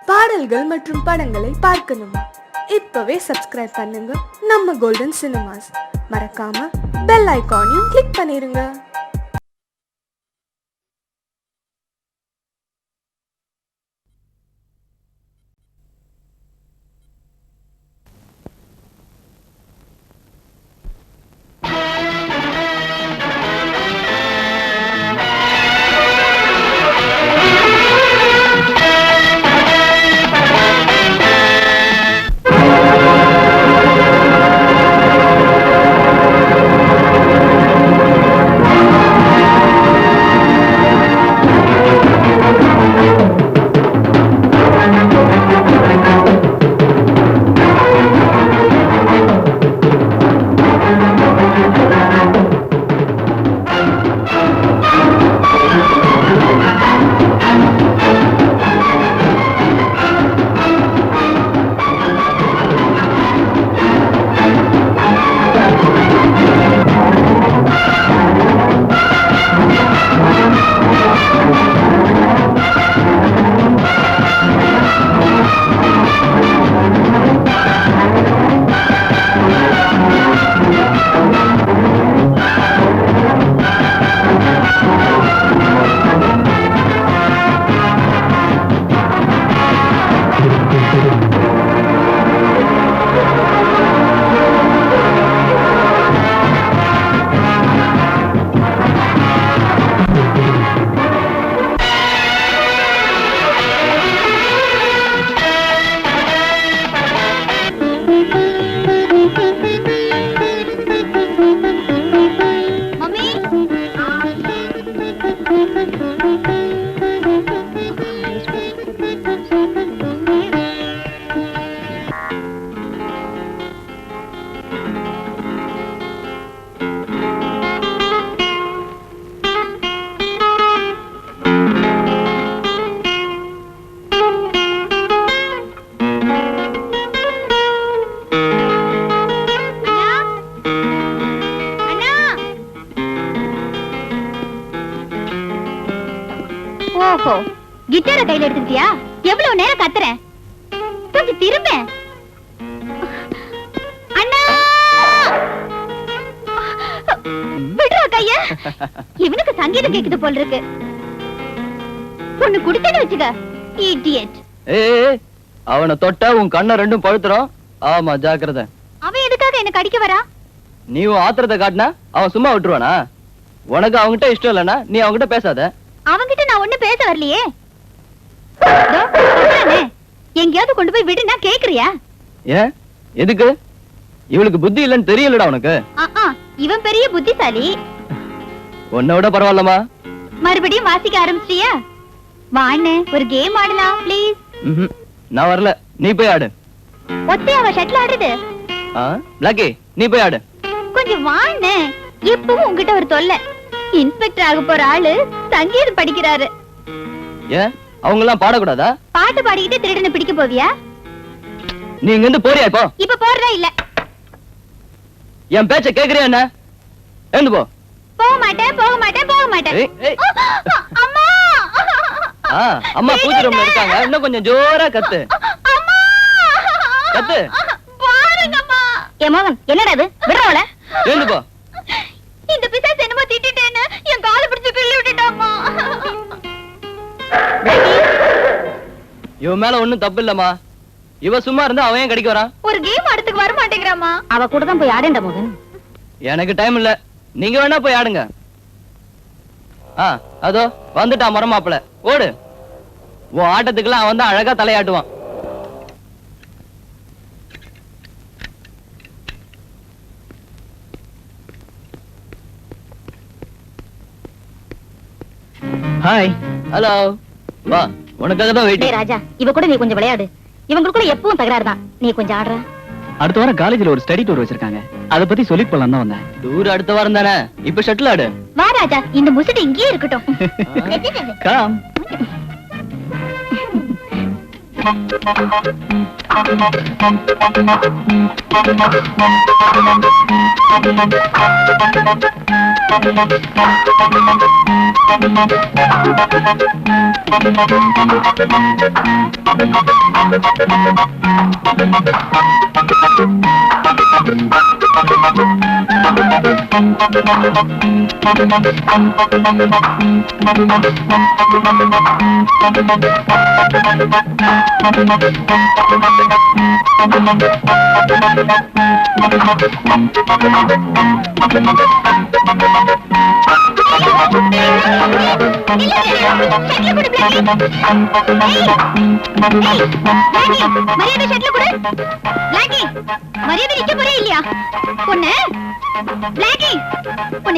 பாடல்கள் மற்றும் படங்களை பார்க்கணுமா? இப்பவே சப்ஸ்கிரைப் பண்ணுங்க நம்ம கோல்டன் சினிமாஸ். மறக்காம பெல் ஐகானையும் கிளிக் பண்ணிருங்க. ஓஹோ, கிட்டார கையில எடுத்துக்கிட்டியா? எவ்வளவு நேரம் கத்துறேன், கொஞ்சம் திரும்ப. அண்ணா, விடுறா கைய. இவனுக்கு சங்கீதம் கேக்குது போல இருக்கு. பொண்ணு குடுத்தேன்னு வச்சுக்க, இடியட். ஏய், அவனை தொட்டா உன் கண்ணை ரெண்டும் பழுத்துறோம். ஆமா, ஜாக்கிரதை. அவன் எதுக்காக என்ன கடிக்க வரா? நீ உன் ஆத்திரத்தை காட்டினா அவன் சும்மா விட்டுருவானா? உனக்கு அவன்கிட்ட இஷ்டம் இல்லைன்னா நீ அவன்கிட்ட பேசாத. அவன்கிட்ட நான் ஒண்ணு பேச வரலையே. எங்கேயாவது கொண்டு போய் விடுனா கேக்குறியா? ஏன், எதுக்கு? இவளுக்கு புத்தி இல்லன்னு தெரியலடா உனக்கு. இவன் பெரிய புத்திசாலி. உன்னை விட பரவாயில்லமா? மறுபடியும் வாசிக்க ஆரம்பிச்சிட்டியா? வாண்ணே, ஒரு கேம் ஆடலாம் ப்ளீஸ். நான் வரல, நீ போய் ஆடு. ஒத்தையாவ ஷட்டில் ஆடுது. பிளாக்கி, நீ போய் ஆடு. கொஞ்சம் வாண்ணே, எப்பவும் உங்ககிட்ட ஒரு தொல்லை. இன்ஸ்பெக்டர் ஆக போற ஆளு சங்கீதம் படிக்கிறாரு. ஏன், அவங்க எல்லாம் பாடக்கூடாதா? பாட்டு பாடிக்கிட்டு திருடனை பிடிக்க போவியா? நீ இங்க இருந்து போறியா? இப்போ இப்ப போறதா இல்ல? என் பேச்ச கேக்குறியா? என்ன எழுந்து போ. போக மாட்டேன், போக மாட்டேன், போக மாட்டேன். அம்மா, அம்மா பூஜை ரூம்ல இருக்காங்க. இன்னும் கொஞ்சம் ஜோரா கத்து. கத்து. பாருங்கம்மா. ஏ மோகன், என்னடா இது? விடுறவள. எழுந்து போ. இந்த பிசாசு என்னமோ திட்டிட்டேன்னு என் காலை பிடிச்சு கிள்ளி விட்டுட்டாமா. இவன் மேல ஒண்ணும் தப்பு இல்லம்மா. இவ சும்மா இருந்தா அவன் ஏன் கடிக்க வரான்? ஒரு கேம் ஆடத்துக்கு வர மாட்டேங்கிறாமா. அவ கூட தான் போய் ஆடேண்டா மோகன். எனக்கு டைம் இல்ல, நீங்க வேணா போய் ஆடுங்க. அதோ வந்துட்டா மரமாப்பிள. ஓடு. உன் ஆட்டத்துக்குலாம் அவன் தான் அழகா தலையாட்டுவான். ஹாய். ஹலோ. வா, உனக்காக தான் வெயிட்டிங். ராஜா, இவ கூட நீ கொஞ்சம் விளையாடு. இவங்களுக்குள்ள எப்பவும் தகராறு தான். நீ கொஞ்சம் ஆடுற. அடுத்த வாரம் காலேஜ்ல ஒரு ஸ்டடி டூர் வச்சிருக்காங்க. அத பத்தி சொல்லி போலாம் தான் வந்தேன். டூர் அடுத்த வாரம் தானே? இப்ப ஷட்டில் ஆடு. வா ராஜா, இந்த முசிட்டு இங்கேயே இருக்கட்டும். கம்.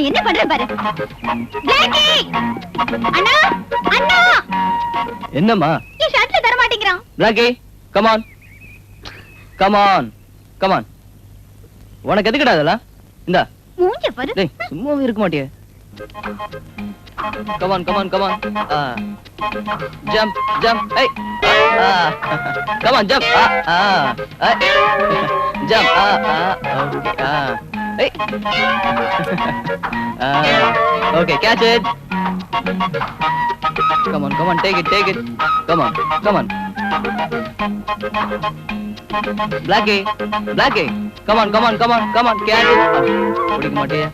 என்ன பண்ற பாரு. அண்ணா அண்ணா என்னம்மா? என் ஷர்ட்ல தர மாட்டேங்கிறான். Blackie come on come on come on. உனக்கு எதுக்குடா அதெல்லாம்? இந்தா மூஞ்ச பாரு. டேய் சும்மாவே இருக்க மாட்டியே. Come on come on come on. Jump jump. ஏய் come on jump. Jump. Okay. ஏய் okay catch it. Come on come on take it come on come on. Blackie Blackie come on come on come on come on catch it. பிடிக்க மாட்டியே.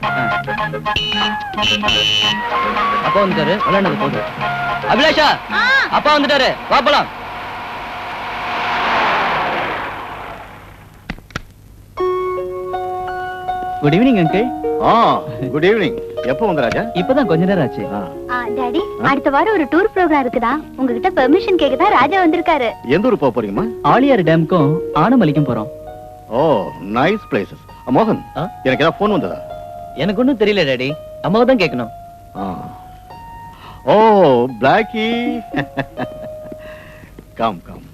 அப்பா வந்துட்டாரு, விளையாண்டது போதும். அபிலாஷா அப்பா வந்துட்டாரு, வா போலாம். Good evening uncle. Good evening. எப்போ வந்த ராஜா? இப்பதான் கொஞ்ச நேரம் ஆச்சு. டாடி, அடுத்த வாரம் ஒரு டூர் ப்ரோகிராம் இருக்குதா, உங்ககிட்ட பெர்மிஷன் கேக்க தான் ராஜா வந்திருக்காரு. எந்த ஊர் போக போறீங்கம்மா? ஆலியார் டேம்க்கும் ஆனமலைக்கும் போறோம். ஓ நைஸ் பிளேசஸ். மோகன், எனக்கு ஏதாவது போன் வந்ததா? எனக்கு ஒண்ணும் தெரியல டாடி, அம்மாவை தான் கேட்கணும். ஓ பிளாக்கி கம் கம்.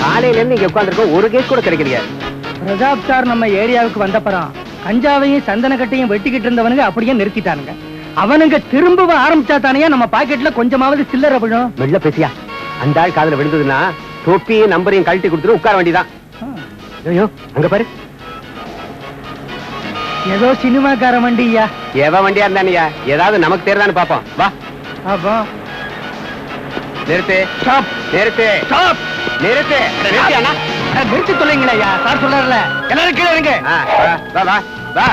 காலையில இருந்து இங்க உட்கார்ந்திருக்கோம், ஒரு கேஸ் கூட கிடைக்கலையா? பிரதாப் சார் நம்ம ஏரியாவுக்கு வந்தப்பறம் கஞ்சாவையும் சந்தன கட்டையும் வெட்டிக்கிட்டு இருந்தவனுங்க அப்படியே நிறுத்திட்டானுங்க. அவனுங்க திரும்பவும் ஆரம்பிச்சா தானே நம்ம பாக்கெட்ல கொஞ்சமாவது சில்லறை விழும். மெல்ல பேசியா, அந்த ஆள் காதுல விழுந்ததுன்னா தொப்பியும் நம்பரையும் கழட்டி கொடுத்துட்டு உட்கார வேண்டியதான். ஐயோ அங்க பாரு, ஏதோ சினிமாக்கார வண்டியா. எவ வண்டியா இருந்தானியா, ஏதாவது நமக்கு தெரியுதான்னு பாப்போம். வா அப்போ நிறுத்து. ஸ்டாப் நிறுத்து. ஸ்டாப் நிறுத்து. நிறுத்தி அண்ணா, நிறுத்தி சொல்லுங்களா சார் சொல்றாருல. எல்லாரும் கீழே இருங்க. வா வா வா.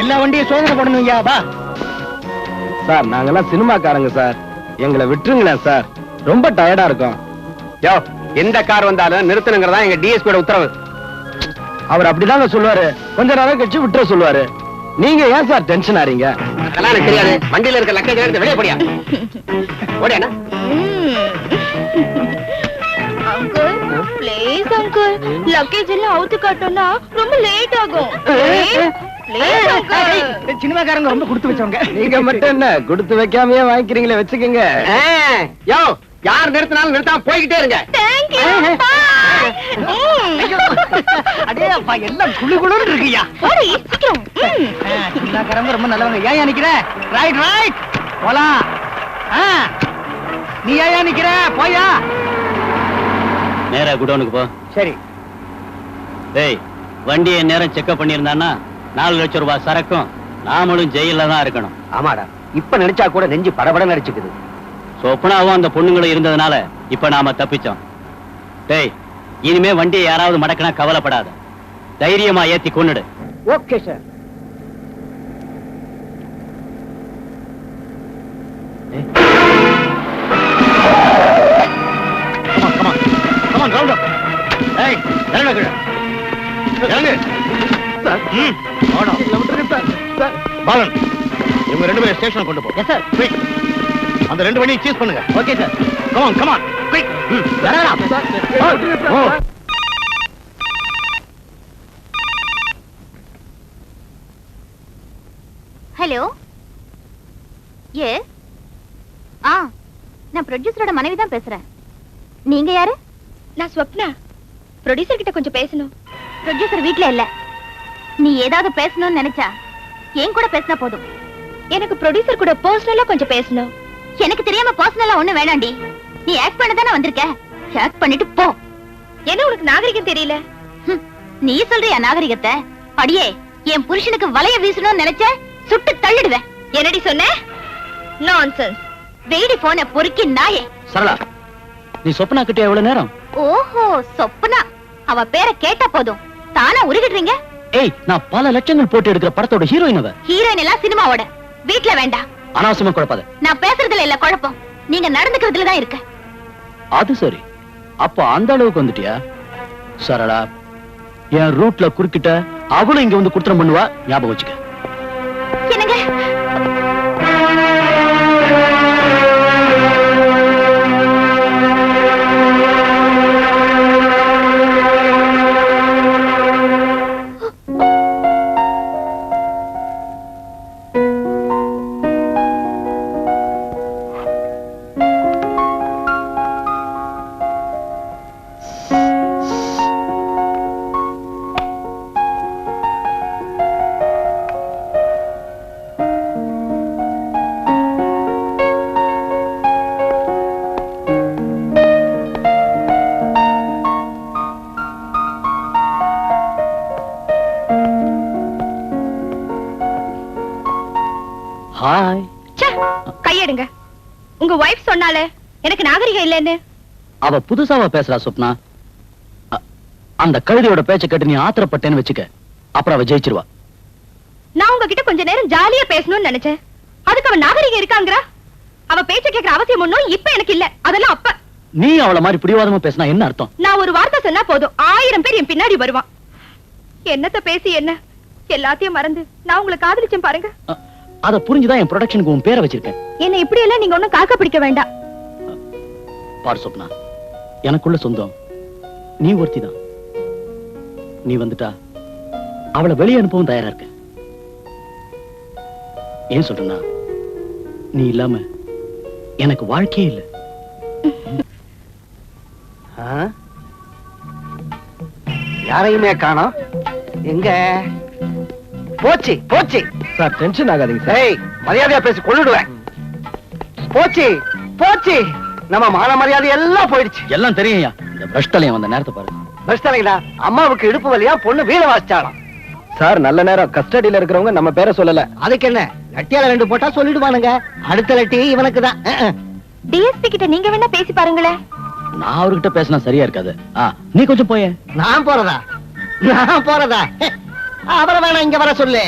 எல்லா வண்டியும் சோதனை பண்ணணும்யா. வா சார், நாங்கெல்லாம் சினிமாக்காரங்க சார், எங்களை விட்டுருங்களேன் சார், ரொம்ப டயர்டா இருக்கும். யோ, எந்த கார் வந்தாலும் நிறுத்தணுங்கிறதா எங்க டிஎஸ்பியோட உத்தரவு. அவர் அப்படிதாங்க சொல்லுவாரு, கொஞ்ச நேரம் கழிச்சு விட்டுற சொல்லுவாரு. நீங்க ஏன் சார் டென்ஷன் ஆறீங்க? அதெல்லாம் எனக்கு தெரியாது. வண்டியில இருக்க லக்கேஜ் எடுத்து வெளியே போடியா. ஓடியா. அங்கிள் ப்ளீஸ் அங்கிள், லக்கேஜ் எல்லாம் அவுத்து காட்டோம்னா ரொம்ப லேட் ஆகும். சினிமாக்காரங்க ரொம்ப கொடுத்து வச்சவங்க. நீங்க மட்டும் என்ன கொடுத்து வைக்காமயே வாங்கிக்கிறீங்களே, வச்சுக்கோங்க. யோ, யார் நிறுத்தினாலும் நிறுத்தாம போய்கிட்டே இருங்க. அடே அப்பா, எல்லாம் குளு குளுன்னு இருக்குயா. சினிமாக்காரங்க ரொம்ப நல்லவங்க. ஏன் நிக்கிற? ரைட் ரைட் போலாம். நீ ஏன் நிக்கிற? போயா. நேரா குடோனுக்கு போ. சரி. டேய், வண்டியை நேரம் செக்அப் பண்ணியிருந்தான்னா 4 லட்சம் ரூபாய் சரக்கும் நாமளும் ஜெயில தான் இருக்கணும். ஆமாடா, இப்ப நினைச்சா கூட நெஞ்சு படபட நடிச்சுக்குது. சொப்பனாவும் அந்த பொண்ணுங்களும் இருந்ததுனால இப்ப நாம தப்பிச்சோம். டேய், இனிமே வண்டியை யாராவது மடக்கினா கவலைப்படாத, தைரியமா ஏத்தி கொன்னுடு. Okay sir. பாலன், இவங்க 2 பேரும் ஸ்டேஷன் கொண்டு போ. Yes sir. குயிக், அந்த 2 வண்டியும் சீஸ் பண்ணுங்க. Okay sir. Come on come on quick. Hello. ஏ நான் ப்ரொடியூசரோட மனைவி தான் பேசுறேன். நீங்க யாரு? நான் ஸ்வப்னா. ப்ரொடியூசர் கிட்ட கொஞ்சம் பேசணும். ப்ரொடியூசர் வீட்ல இல்ல. நீ ஏதாவது பேசணும்னு நினைச்சா என் கூட பேசினா போதும். எனக்கு ப்ரொடியூசர் கூட பர்சனலா கொஞ்சம் பேசணும். எனக்கு தெரியாம பர்சனலா ஒண்ணு வேணாண்டி. நீ ஆக்ட் பண்ண தானே வந்திருக்க, ஆக்ட் பண்ணிட்டு போ. என்ன உனக்கு நாகரிகம் தெரியல? நீ சொல்றியா நாகரிகத்தை? அடியே, என் புருஷனுக்கு வலைய வீசணும்னு நினைச்ச சுட்டு தள்ளிடுவேன். என்னடி சொன்ன? நான்சென்ஸ். வெயிடி போன பொறுக்கி நாயே. சரளா, நீ சொப்னா கிட்ட எவ்வளவு நேரம்? ஓஹோ, சொப்பனா. அவ பேரை கேட்டா போதும் தானா உருகிடுறீங்க. ஏய், நான் பல லட்சங்கள் போட்டு எடுக்கிற படத்தோட ஹீரோயின் அவ. ஹீரோயின் எல்லாம் சினிமாவோட, வீட்ல வேண்டாம். அனாவசியமா குழப்பாத. நான் பேசுறதுல இல்ல குழப்பம், நீங்க நடந்துக்கிறதுல தான் இருக்கு. அது சரி, அப்ப அந்த அளவுக்கு வந்துட்டியா? சரளா, என் ரூட்ல குறுக்கிட்ட அவளும் இங்க வந்து குற்றம் பண்ணுவா, ஞாபகம் வச்சுக்க. என்னங்க? ஹாய். கையெடுங்க. உங்க வைஃப் சொன்னாலே எனக்கு நாகரிகம் இல்லைன்னு. அவ புதுசாவா பேசுறா சொப்னா. அந்த கழுதையோட பேச்ச கேட்டு நீ ஆத்திரப்பட்டேன்னு வச்சுக்க, அப்புறம் அவ ஜெயிச்சிருவா. நான் உங்ககிட்ட கொஞ்ச நேரம் ஜாலியா பேசணும்னு நினைச்சேன், அதுக்கு அவன் நாகரிகம் இருக்காங்கறா. அவ பேச்ச கேட்கிற அவசியம் ஒண்ணும் இப்ப எனக்கு இல்ல, அதெல்லாம் அப்ப. நீ அவள மாதிரி பிடிவாதமா பேசினா என்ன அர்த்தம்? நான் ஒரு வார்த்தை சொன்னா போதும் 1000 பேர் என் பின்னாடி வருவான். என்னத்த பேசி என்ன, எல்லாத்தையும் மறந்து நான் உங்களை காதலிச்சேன் பாருங்க. அத புரிஞ்சுதான் என் ப்ரொடக்ஷனுக்கு உன் பேரை வச்சிருக்கேன். என்ன இப்படி எல்லாம் நீங்க ஒண்ணும் காக்க பிடிக்க வேண்டாம். பாரு சொப்னா, எனக்குள்ள சொந்தம் நீ ஒருத்திதான். நீ வந்துட்டா அவளை வெளியே அனுப்பவும் தயாரா இருக்க. ஏன் சொல்றேன்னா, நீ இல்லாம எனக்கு வாழ்க்கையே இல்ல. யாரையுமே காணோம். எங்க போச்சு? போச்சு சார், டென்ஷன் ஆகாதீங்க சார். ஏய், மரியாதையா பேசி கொள்ளுடுவேன். போச்சு போச்சு, நம்ம மான மரியாதை எல்லாம் போயிடுச்சு. எல்லாம் தெரியும்யா. இந்த பிரஷ்டலையும் வந்த நேரத்தை பாரு. பிரச்சனைடா, அம்மாவுக்கு இடுப்பு வலியா, பொண்ணு வீர வாசிச்சாலாம். சார், நல்ல நேரம். கஸ்டடியில இருக்கிறவங்க நம்ம பேரை சொல்லல. அதுக்கு என்ன, லட்டியால 2 போட்டா சொல்லிடுவானுங்க. அடுத்த லட்டி இவனுக்கு தான். டிஎஸ்பி கிட்ட நீங்க வேணா பேசி பாருங்களேன். நான் அவர்கிட்ட பேசினா சரியா இருக்காது. நீ கொஞ்சம் போய. நான் போறதா? அவரை வேணா இங்க வர சொல்லு.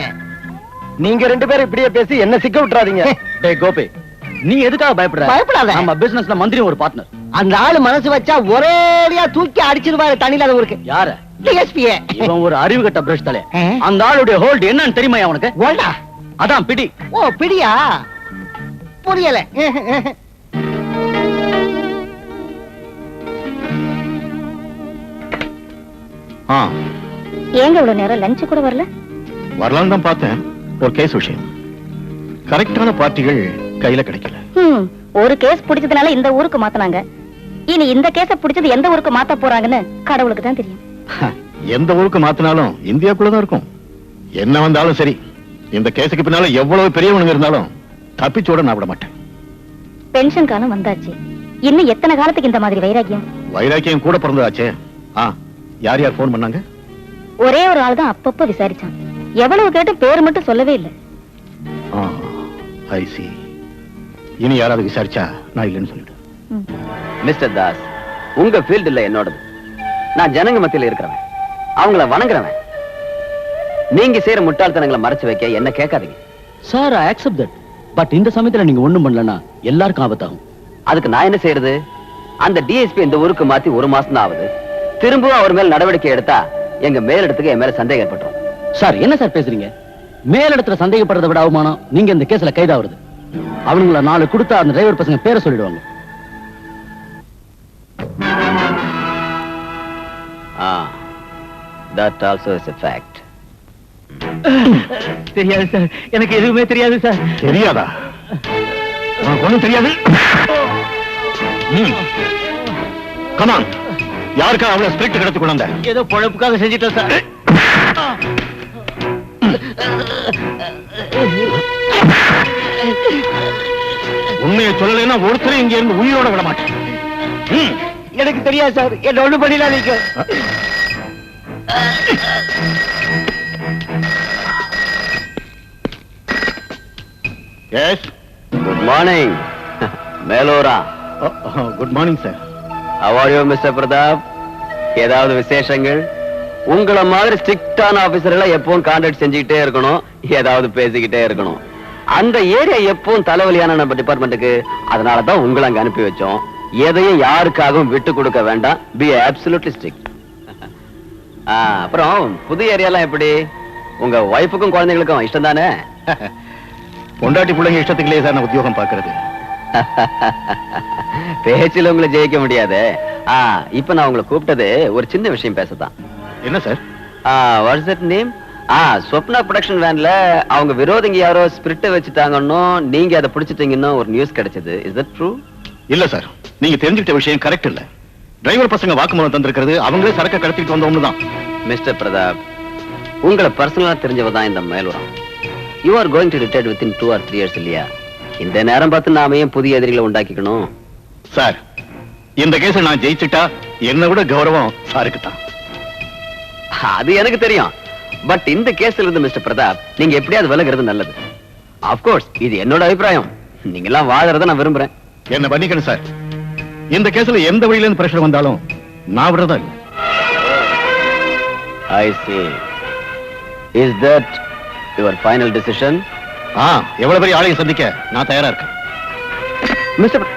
நீங்க 2 பேரும் இப்படியே பேசி என்ன சிக்க விட்டுறாதீங்க. டேய் கோபி, நீ எதுக்காக பயப்படுற? பயப்படாத. நம்ம பிசினஸ்ல மந்திரி ஒரு பார்ட்னர். அந்த ஆளு மனசு வச்சா ஒரேடியா தூக்கி அடிச்சிருவாரு தண்ணியில ஊருக்கு. யார? டிஎஸ்பியே. இவன் ஒரு அறிவு கட்ட பிரஷ் தலை. ஆ? அந்த ஆளுடைய ஹோல்ட் என்னன்னு தெரியுமா உனக்கு? ஓல்டா? அதான் பிடி. ஓ, பிடியா? புரியல. ஏங்க இவ்வளவு நேரம் லஞ்ச் கூட வரல? வரலான்னு தான் பார்த்தேன். ஒரு கேஸ் விஷயம், கரெக்டான பார்ட்டிகள் கையில கிடைக்கல. ஒரு கேஸ் பிடிச்சதுனால இந்த ஊருக்கு மாத்தினாங்க. இனி இந்த கேஸ பிடிச்சது எந்த ஊருக்கு மாத்த போறாங்கன்னு கடவுளுக்கு தான் தெரியும். எந்த ஊருக்கு மாத்தினாலும் இந்தியாக்குள்ளதான் இருக்கும். என்ன வந்தாலும் சரி, இந்த கேஸுக்கு பின்னால எவ்வளவு பெரியவனுங்க இருந்தாலும் தப்பிச்சோட நான் விட மாட்டேன். பென்ஷன் காலம் வந்தாச்சு, இன்னும் எத்தனை காலத்துக்கு இந்த மாதிரி வைராக்கியம்? வைராக்கியம் கூட பிறந்ததாச்சே. யார் யார் போன் பண்ணாங்க? ஒரே ஒரு ஆள் தான் அப்பப்ப விசாரிச்சான். எவ்வளவு கேட்டு பேர் மட்டும் சொல்லவே இல்லை. ஐ சி. இனி யாராவது விசாரிச்சா நான் இல்லைன்னு சொல்லிடு. மிஸ்டர் தாஸ், உங்க ஃபீல்டு இல்ல என்னோடது. நான் ஜனங்க மத்தியில இருக்கிறவன், அவங்கள வணங்குறவன். நீங்க செய்யற முட்டாள்தனங்களை மறைச்சு வைக்க என்ன கேட்காதீங்க. Sir, I accept that. But இந்த சமயத்துல நீங்க ஒண்ணும் பண்ணலன்னா எல்லாருக்கும் ஆபத்தாகும். அதுக்கு நான் என்ன செய்யறது? அந்த டிஎஸ்பி இந்த ஊருக்கு மாத்தி 1 மாசம் தான் ஆகுது. திரும்பவும் அவர் மேல் நடவடிக்கை எடுத்தா எங்க மேலிடத்துக்கு என் மேல சந்தேகம் ஏற்பட்டுரும். சார், என்ன சார் பேசுறீங்க? மேலிடத்துல சந்தேகப்படுறதை விட அவமானம் நீங்க இந்த கேஸ்ல கைதாகிறது. அவனுங்களை 4 கொடுத்தா அந்த டிரைவர் பசங்க பேரை சொல்லிடுவாங்க. That also is a fact. தெரியாது சார், எனக்கு எதுவுமே தெரியாது சார். தெரியாதா? உனக்கு ஒண்ணும் தெரியாது? கமான், யாருக்கா அவ்வளவு ஸ்பிரிட் கடத்தி கொண்டு வந்த? ஏதோ பொழப்புக்காக செஞ்சிட்டேன் சார். உண்மையை சொல்லலைன்னா ஒருத்தரும் இங்க இருந்து உயிரோட விட மாட்டேன். ம். எனக்கு தெரியாது சார், என்ன ஒண்ணு பண்ணிடாதீங்க. எஸ், குட் மார்னிங் மேலோரா. Good morning sir. How are you, mister Pratap? ஏதாவது விசேஷங்கள்? உங்களை மாதிரி ஸ்ட்ரிக்டான ஆபீசர்களை எப்பவும் கான்டாக்ட் செஞ்சுக்கிட்டே இருக்கணும், ஏதாவது பேசிக்கிட்டே இருக்கணும். அந்த ஏரியா எப்பவும் தலைவலியான நம்ம டிபார்ட்மெண்ட்டுக்கு. அதனாலதான் உங்களை அங்க அனுப்பி வச்சோம். எதையும் யாருக்காகவும் விட்டு கொடுக்க வேண்டாம். B absolutely strict. அப்புறம் புது ஏரியாலாம் எப்படி? உங்க ஒய்ஃபுக்கும் குழந்தைகளுக்கும் இஷ்டம் தானே? பொண்டாட்டி பிள்ளைங்க இஷ்டத்துக்குள்ளே சார் நான் உத்தியோகம் பாக்குறது. பேச்சில் உங்களை ஜெயிக்க முடியாது. இப்ப நான் உங்களை கூப்பிட்டது ஒரு சின்ன விஷயம் பேசத்தான். என்ன sir? What's that name? Swapna production வேன்ல அவங்க விரோதிங்க யாரோ ஸ்பிரிட்டை வச்சுட்டாங்கன்னு நீங்க அதை பிடிச்சிட்டீங்கன்னு ஒரு நியூஸ் கிடைச்சது. Is that true? இல்ல சார், நீங்க தெரிஞ்சுக்கிட்ட விஷயம் கரெக்ட் இல்ல. டிரைவர் பசங்க வாக்குமூலம் தந்திருக்கிறது அவங்களே சரக்க கடத்திட்டு வந்தவங்க தான். மிஸ்டர் பிரதாப், உங்களை பர்சனலா தெரிஞ்சவ தான் இந்த மேலுரம். You are going to retired within 2 or 3 years இல்லையா? இந்த நேரம் பார்த்து நாம ஏன் புதிய எதிரிகளை உண்டாக்கிக்கணும்? சார், இந்த கேஸை நான் ஜெயிச்சுட்டா என்னை விட கௌரவம் சாருக்கு தான். அது எனக்கு தெரியும். பட் இந்த கேஸ்ல இருந்து மிஸ்டர் பிரதாப் நீங்க எப்படியாவது விலகிறது நல்லது. ஆஃப் கோர்ஸ் இது என்னோட அபிப்பிராயம். நீங்க எல்லாம் வாழறத நான் விரும்புறேன். என்ன பண்ணிக்கணும் சார். இந்த கேஸ்ல எந்த வழியில இருந்து பிரஷர் வந்தாலும் நான் விடுறதா இல்ல. I see. Is that your final decision? எவ்வளவு பெரிய ஆளையும் சந்திக்க நான் தயாரா இருக்கேன். மிஸ்டர்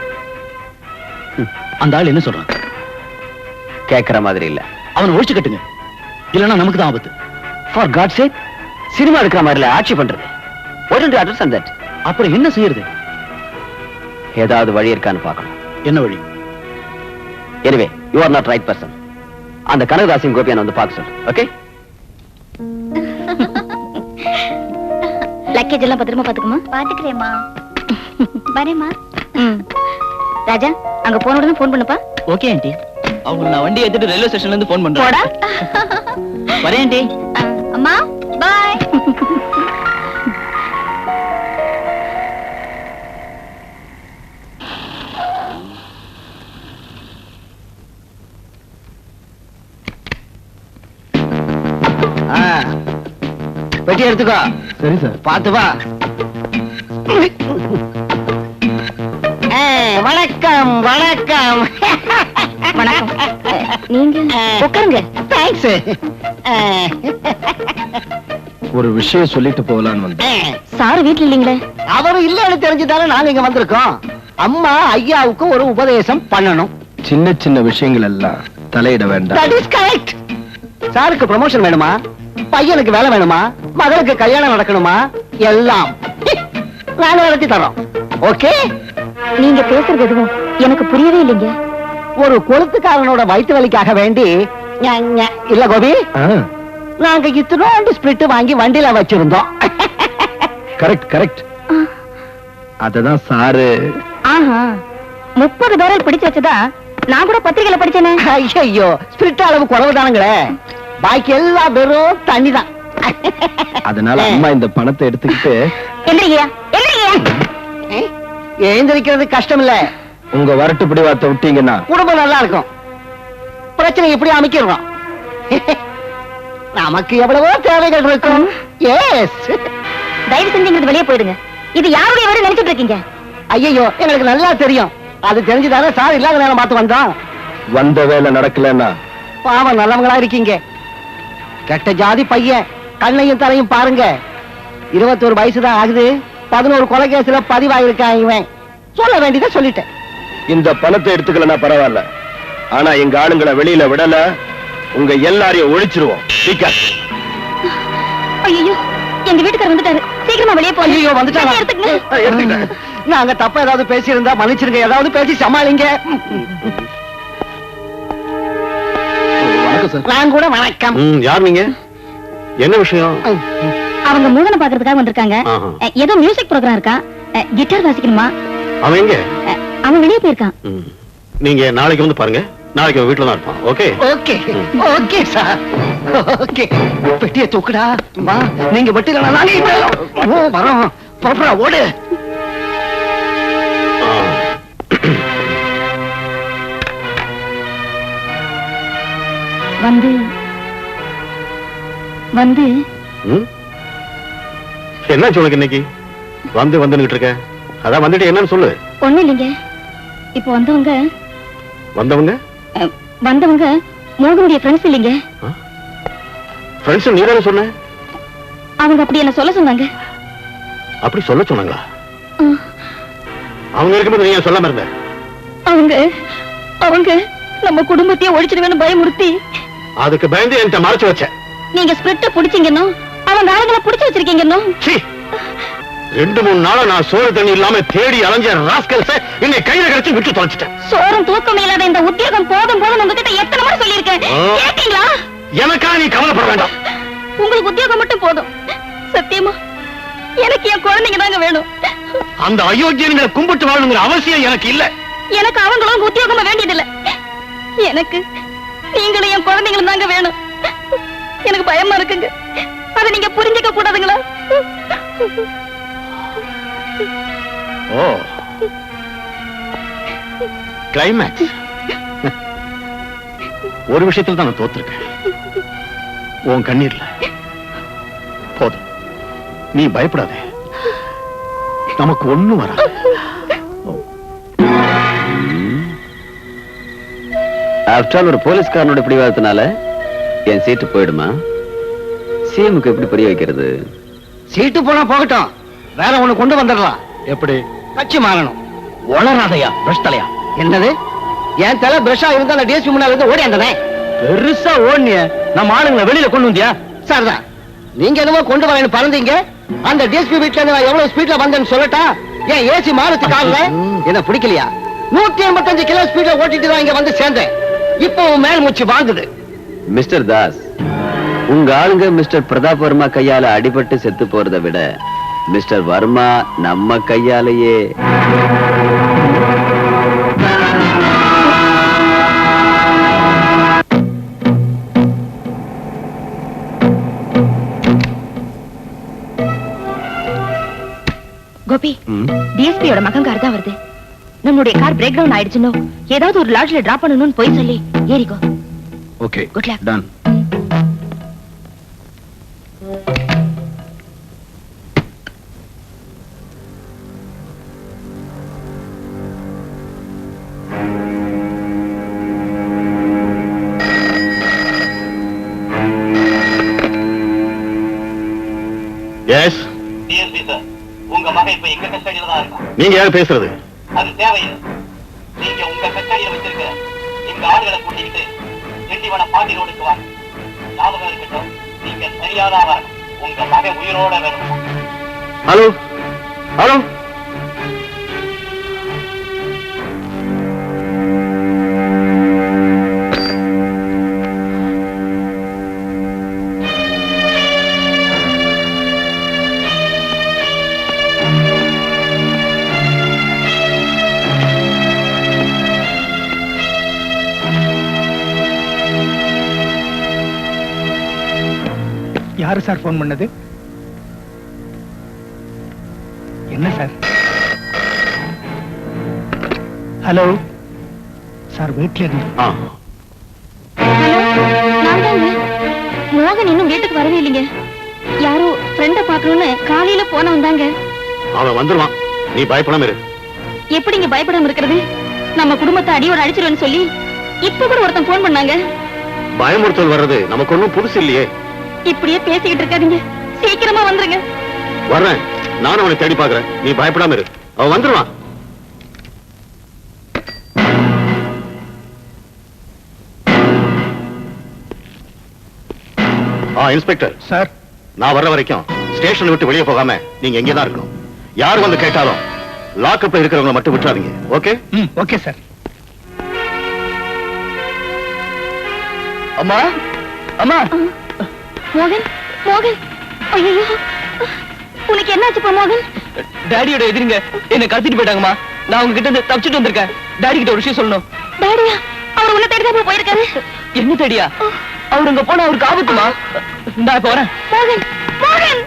அந்த ஆள் என்ன சொல்றான்? கேக்குற மாதிரி இல்ல. அவனை ஒழிச்சு கட்டுங்க, இல்லன்னா நமக்கு தான் ஆபத்து. For God's sake, சினிமா எடுக்கிற மாதிரில ஆட்சி பண்றது. Why don't you understand that? அப்புறம் என்ன செய்யறது? ஏதாவது வழி இருக்கான்னு பார்க்கணும். என்ன வழி? Anyway, you are not right person. அந்த கனகதாசியும் கோபியான வந்து பார்க்க சொல்லு. ஓகே? லக்கேஜ் எல்லாம் பத்திரமா பாத்துக்குமா? பாத்துக்கிறேம்மா. வரேம்மா. ராஜா, அங்க போன உடனே போன் பண்ணப்பா. Okay aunty. அவங்க நான் வண்டி ஏத்திட்டு ரயில்வே ஸ்டேஷன்ல இருந்து போன் பண்றேன். போடா. வரேன் ஆண்டி. அம்மா, பை. பெட்டி எடுத்துக்கோ. சரி சார். பார்த்து வா. வணக்கம் வணக்கம். வணக்கம். நீங்க உட்காருங்க. தேங்க்ஸ். ஒரு விஷயம் சொல்லிட்டு போகலான்னு வந்தேன். சார் வீட்ல இல்லீங்களே? அவரு இல்லன்னு தெரிஞ்சுதானே நாங்க இங்க வந்திருக்கோம். அம்மா ஐயாவுக்கு ஒரு உபதேசம் பண்ணணும். சின்ன சின்ன விஷயங்கள் எல்லாம் தலையிட வேண்டாம். That is correct. சாருக்கு ப்ரமோஷன் வேணுமா, பையனுக்கு வேலை வேணுமா, மகளுக்கு கல்யாணம் நடக்கணுமா, எல்லாம் நாங்க நடத்தி தரோம். ஓகே? நீங்க பேசுறது எதுவும் எனக்கு புரியவே இல்லைங்க. ஒரு கொளுத்துக்காரனோட வயிற்று வலிக்காக வேண்டி இல்ல கோபி, நாங்க இத்தனோண்டு ஸ்பிரிட் வாங்கி வண்டியில வச்சிருந்தோம். Correct correct. அததான் சாரு. ஆஹா, 30 பேரல் பிடிச்சு வச்சதா நான் கூட பத்திரிகையில படிச்சேனே. ஐயோ, ஸ்பிரிட் அளவு குறைவுதானுங்களே, பாக்கி எல்லாம் வெறும் தண்ணி தான். அதனால அம்மா இந்த பணத்தை எடுத்துக்கிட்டு எந்திரியா எந்திரியா. எழுந்திருக்கிறது கஷ்டம் இல்ல. உங்க வரட்டு பிடிவாத்த விட்டீங்கன்னா குடும்பம் நல்லா இருக்கும். பிரச்சனை எப்படி அமைக்கிறோம். நமக்கு எவ்வளவோ தேவைகள் இருக்கும். எஸ், தயவு செஞ்சு வெளியே போயிடுங்க. இது யாருடைய வீடு நினைச்சிட்டு இருக்கீங்க? ஐயோ, எங்களுக்கு நல்லா தெரியும். அது தெரிஞ்சுதானே சார் இல்லாத நேரம் பார்த்து வந்தோம். வந்த வேலை நடக்கலன்னா பாவம் நல்லவங்களா இருக்கீங்க. கெட்ட ஜாதி பையன், கண்ணையும் தலையும் பாருங்க. 21 வயசுதான் ஆகுது. 11 கொலை கேஸ்ல பதிவாயிருக்கான் இவன். சொல்ல வேண்டியதை சொல்லிட்டேன். இந்த பணத்தை எடுத்துக்கலன்னா பரவாயில்ல, ஆனா எங்க ஆளுங்களை வெளியில விடல, உங்க எல்லாரையும் ஒழிச்சிருவோம். ஐயோ, எங்க வீட்டுக்காரர் வந்துட்டாரு. சீக்கிரமா வெளியே போங்க. ஐயோ, வந்துட்டாங்க. நாங்க தப்பா ஏதாவது பேசி இருந்தா மன்னிச்சிருங்க. ஏதாவது பேசி சமாளிங்க. வணக்கம் சார். நான் கூட வணக்கம். யார் நீங்க? என்ன விஷயம்? அவங்க மூகனை பாக்குறதுக்காக வந்திருக்காங்க. ஏதோ மியூசிக் ப்ரோகிராம் இருக்கா, கிட்டார் வாசிக்கணுமா. அவன் எங்க? அவன் வெளியே போயிருக்கான். நீங்க நாளைக்கு வந்து பாருங்க. நாளைக்கு வீட்டுல தான் இருப்பான். Okay okay okay sir. Okay, பெட்டியை தூக்குடா. வா, நீங்க வெட்டில நானே வரோம். போறா, ஓடு. வந்து வந்து ம்? என்னாச்சு உனக்கு இன்னைக்கு வந்துகிட்டு இருக்க? அதான் வந்துட்டு என்னன்னு சொல்லு. ஒண்ணு இல்லைங்க. இப்ப வந்தவங்க வந்தவங்க மோகனுடைய ஃப்ரெண்ட்ஸ் இல்லைங்க. ஃப்ரெண்ட்ஸ் நீ தானே சொன்ன? அவங்க அப்படி என்ன சொல்ல சொன்னாங்க. அப்படி சொல்ல சொன்னாங்களா? அவங்க இருக்கும்போது நீ ஏன் சொல்லாம இருந்த? அவங்க அவங்க நம்ம குடும்பத்தையே ஒழிச்சிடுவேன்னு பயமுறுத்தி அதுக்கு பயந்து என்கிட்ட மறைச்சு வச்ச. நீங்க ஸ்பிரிட்ட புடிச்சீங்கன்னு அவங்க ஆளுங்களை புடிச்சு வச்சிருக்கீங்கன்னு. 2-3 நாளா நான் சோறு தண்ணி இல்லாம தேடி அலைஞ்ச ராஸ்கல்ஸ் என்னை கையில கிடைச்சு விட்டு தொலைச்சிட்டேன். சோறும் தூக்கம் இல்லாத இந்த உத்தியோகம் போதும் போதும் உங்ககிட்ட எத்தனை முறை சொல்லியிருக்கேன். கேட்டீங்களா? எனக்கா நீ கவலைப்பட வேண்டாம். உங்களுக்கு உத்தியோகம் மட்டும் போதும். சத்தியமா எனக்கு என் குழந்தைங்க தாங்க வேணும். அந்த அயோக்கியங்களை கும்பிட்டு வாழணுங்கிற அவசியம் எனக்கு இல்ல. எனக்கு அவங்களும் உத்தியோகமா வேண்டியதில்லை. எனக்கு நீங்களும் என் குழந்தைங்களும் தாங்க வேணும். எனக்கு பயமா இருக்குங்க. அதை நீங்க புரிஞ்சுக்க கூடாதுங்களா? ஓ கிளைமேக்ஸ். ஒரு விஷயத்துல தான் நான் தோத்துருக்கேன். உன் கண்ணீர்ல. போதும், நீ பயப்படாதே. நமக்கு ஒண்ணு வராது. ஆஃப்டர் ஆல் ஒரு போலீஸ்காரனோட பிடிவாதத்தினால என் சீட்டு போயிடுமா? சிஎம்க்கு எப்படி புரிய வைக்கிறது? சீட்டு போனா போகட்டும், வேற ஒண்ணு கொண்டு வந்துடலாம். எப்படி? கட்சி மாறணும். வளராதையா பிரஷ் தலையா? என்னது? என் தலை பிரஷா இருந்தா அந்த டிஎஸ்பி முன்னால இருந்து ஓடி வந்தனே. பெருசா ஓடினிய நம்ம ஆளுங்களை வெளியில கொண்டு வந்தியா? சார் தான் நீங்க என்னமோ கொண்டு வரேன்னு பறந்தீங்க. அந்த டிஎஸ்பி வீட்டுல நான் எவ்வளவு ஸ்பீட்ல வந்தேன்னு சொல்லட்டா? ஏன் ஏசி மாறுச்சு கார்ல? என்ன பிடிக்கலையா? 185 கிலோ ஸ்பீட்ல ஓட்டிட்டு தான் இங்க வந்து சேர்ந்தேன். இப்போ மேல் மூச்சு வாங்குது. மிஸ்டர் தாஸ், உங்க ஆளுங்க மிஸ்டர் பிரதாப் வர்மா கையால அடிபட்டு செத்து போறதை விட மிஸ்டர் வர்மா நம்ம கையாலேயே. கோபி, டிஎஸ்பியோட மகன் கார் தான் வருது. நம்மளுடைய கார் பிரேக் டவுன் ஆயிடுச்சுன்னு ஏதாவது ஒரு லாட்ஜ்ல டிராப் பண்ணணும்னு போய் சொல்லி ஏறிக்கோ. Okay, good luck. Done. Yes DSP sir, உங்க மகன் இப்ப எங்க கஸ்டடியில தான் இருக்கான். நீங்க யார் பேசுறது? அது தேவையில்லை. நீங்க உங்க கஸ்டடியில வச்சிருக்க இந்த ஆளுகளை கூட்டிக்கிட்டு திண்டிவன பாண்டி ரோடுக்கு வாங்க. ஞாபகம் இருக்கட்டும், நீங்க சரியாதான் வரணும். உங்க மகன் உயிரோட வேணும். ஹலோ ஹலோ, யாரு சார் போன் பண்ணது? என்ன சார்? ஹலோ சார், வீட்டுல இருந்து. நான் தாங்க. மோகன் இன்னும் வீட்டுக்கு வரவே இல்லைங்க. யாரோ ஃப்ரெண்ட பாக்கணும்னு காலையில போன வந்தாங்க. அவன் வந்துருவான், நீ பயப்படாம இரு. எப்படிங்க பயப்படாம இருக்கிறது? நம்ம குடும்பத்தை அடியோட அடிச்சிருவேன்னு சொல்லி இப்ப கூட ஒருத்தன் போன் பண்ணாங்க. பயமுறுத்தல் வர்றது நமக்கு ஒண்ணும் புதுசு இல்லையே. இப்படியே பேசிக்கிட்டு இருக்காதீங்க, சீக்கிரமா வந்துருங்க. வர்றேன், நானும் அவனை தேடி பாக்குறேன். நீ பயப்படாம இரு, அவன் வந்துருவான். இன்ஸ்பெக்டர் சார், நான் வர்ற வரைக்கும் ஸ்டேஷன் விட்டு வெளியே போகாம நீங்க எங்கே தான் இருக்கணும். யார் வந்து கேட்டாலும் லாக்அப்ல இருக்கிறவங்களை மட்டும் விட்டுறாதீங்க. ஓகே? Okay sir. அம்மா அம்மா. மோகன், மோகன், ஐயோ, உனக்கு என்னாச்சுப்பா மோகன்? டாடியோட எதிரிங்க என்ன கடத்திட்டு போயிட்டாங்கம்மா. நான் உங்க கிட்ட இருந்து தப்பிச்சுட்டு வந்திருக்கேன். டாடி கிட்ட ஒரு விஷயம் சொல்லணும். டாடியா? அவர் உன்னை தேடிதான் போயிருக்காரு. என்ன தேடியா? அவர் அங்க போனா அவருக்கு ஆபத்துமா? நான் இப்ப வரேன். மோகன், மோகன்.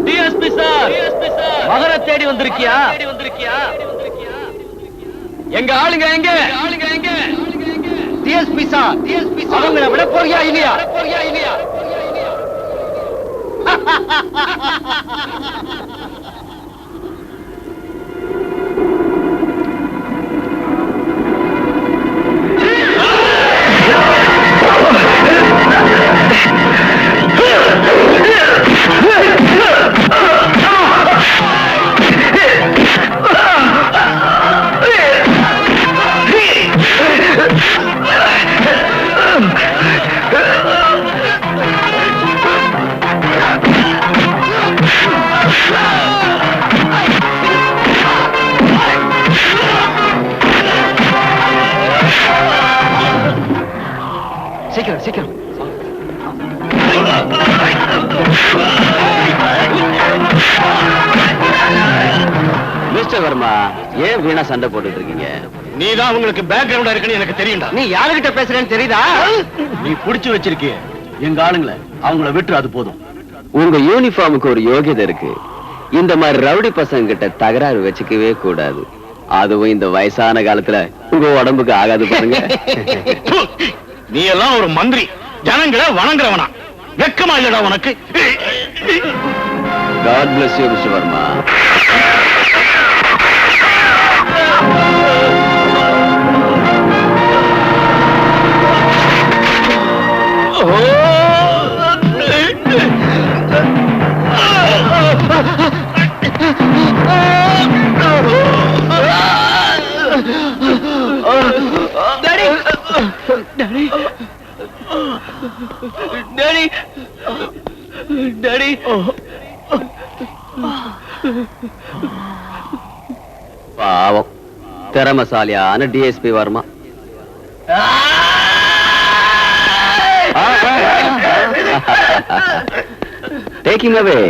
டிஎஸ்பி சார், மகனை தேடி வந்திருக்கியா? எங்க ஆளுங்க எங்க? டிஎஸ்பி சார், அவங்கள விட போறியா இல்லையா? சீக்கிரம் சீக்கிரம். மிஸ்டர் வர்மா, ஏன் வீணா சண்டை போட்டுட்டு இருக்கீங்க? நீதான் உங்களுக்கு பேக்ரவுண்டா இருக்குன்னு எனக்கு தெரியும்டா. நீ யாருகிட்ட பேசுறேன்னு தெரியுதா? நீ புடிச்சு வச்சிருக்கிய எங்க ஆளுங்களை, அவங்கள விட்டு அது போதும். உங்க யூனிஃபார்முக்கு ஒரு யோகியதை இருக்கு. இந்த மாதிரி ரவுடி பசங்க கிட்ட தகராறு வச்சுக்கவே கூடாது. அதுவும் இந்த வயசான காலத்துல உங்க உடம்புக்கு ஆகாது பாருங்க. நீ எல்லாம் ஒரு மந்திரி, ஜனங்களை வணங்குறவனா? வெக்கமா இல்லடா உனக்கு? God bless you, Mr. Verma. Daddy. பாவம், திறமசாலியான DSP Verma. Take him away.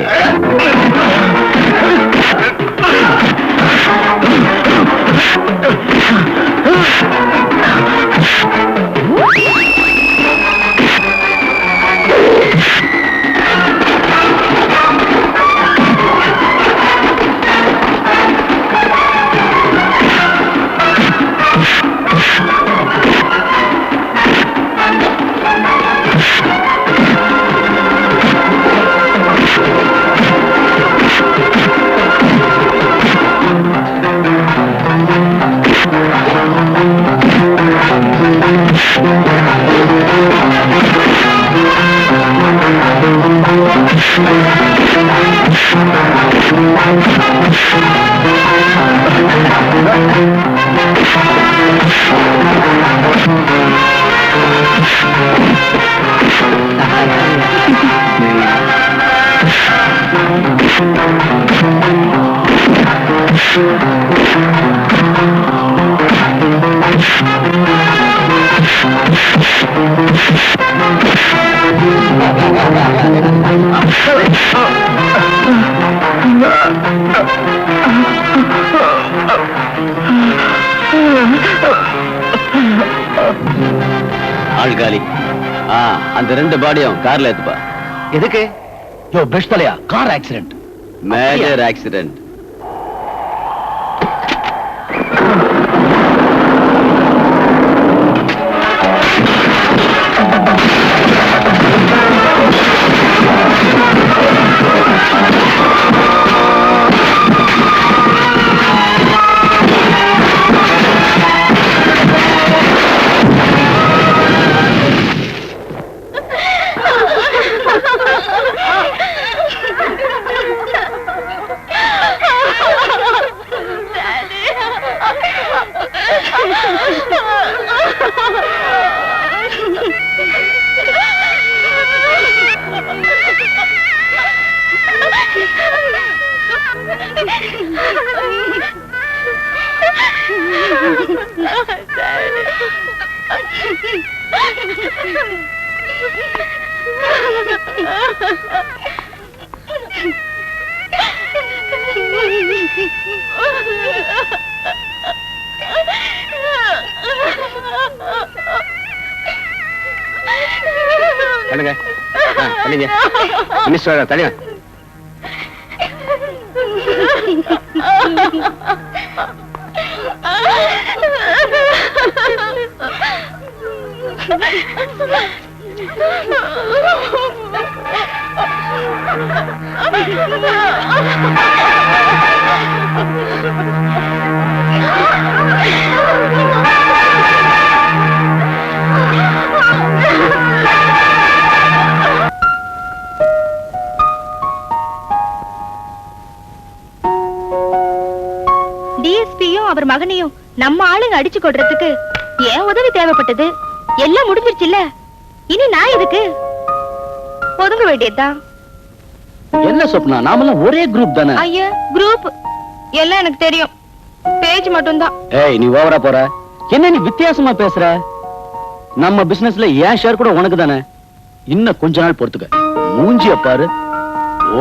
ஆள்காலி. அந்த ரெண்டு பாடியும் கார்ல ஏத்துப்பா. எதுக்கு? யோ பிரஷ் தலையா, கார் ஆக்சிடென்ட். Major accident. தள்ளுங்க தள்ளிங்க மினிஸ்டர் தள்ளிங்க டிஎஸ்பியும் அவர் மகனையும் நம்ம ஆளுங்க அடிச்சு கொடுறதுக்கு ஏன் உதவி தேவைப்பட்டது? எல்லாம் முடிஞ்சிருச்சுல்ல, இனி நான் எதுக்கு? ஒதுங்க வேண்டியதுதான். என்ன சொப்னா, நாமெல்லாம் ஒரே குரூப் தானே? ஐயா, குரூப் எல்லாம் எனக்கு தெரியும், பேஜ் மட்டும்தான். ஏய், நீ ஓவரா போற. என்ன நீ வித்தியாசமா பேசுற? நம்ம பிசினஸ்ல ஏன் ஷேர் கூட உனக்கு தானே. இன்னும் கொஞ்ச நாள் பொறுத்துக்க, மூஞ்சிய பாரு,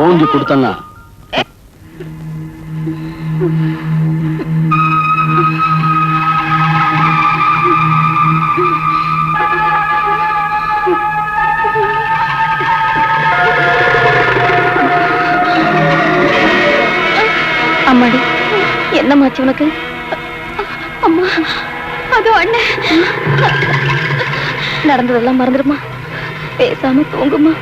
ஓங்கி கொடுத்தனா. அம்மாடி, என்னமாச்சு உனக்கு? அம்மா, அது அண்ணன். நடந்ததெல்லாம் மறந்துடுமா, பேசாம தூங்குமா.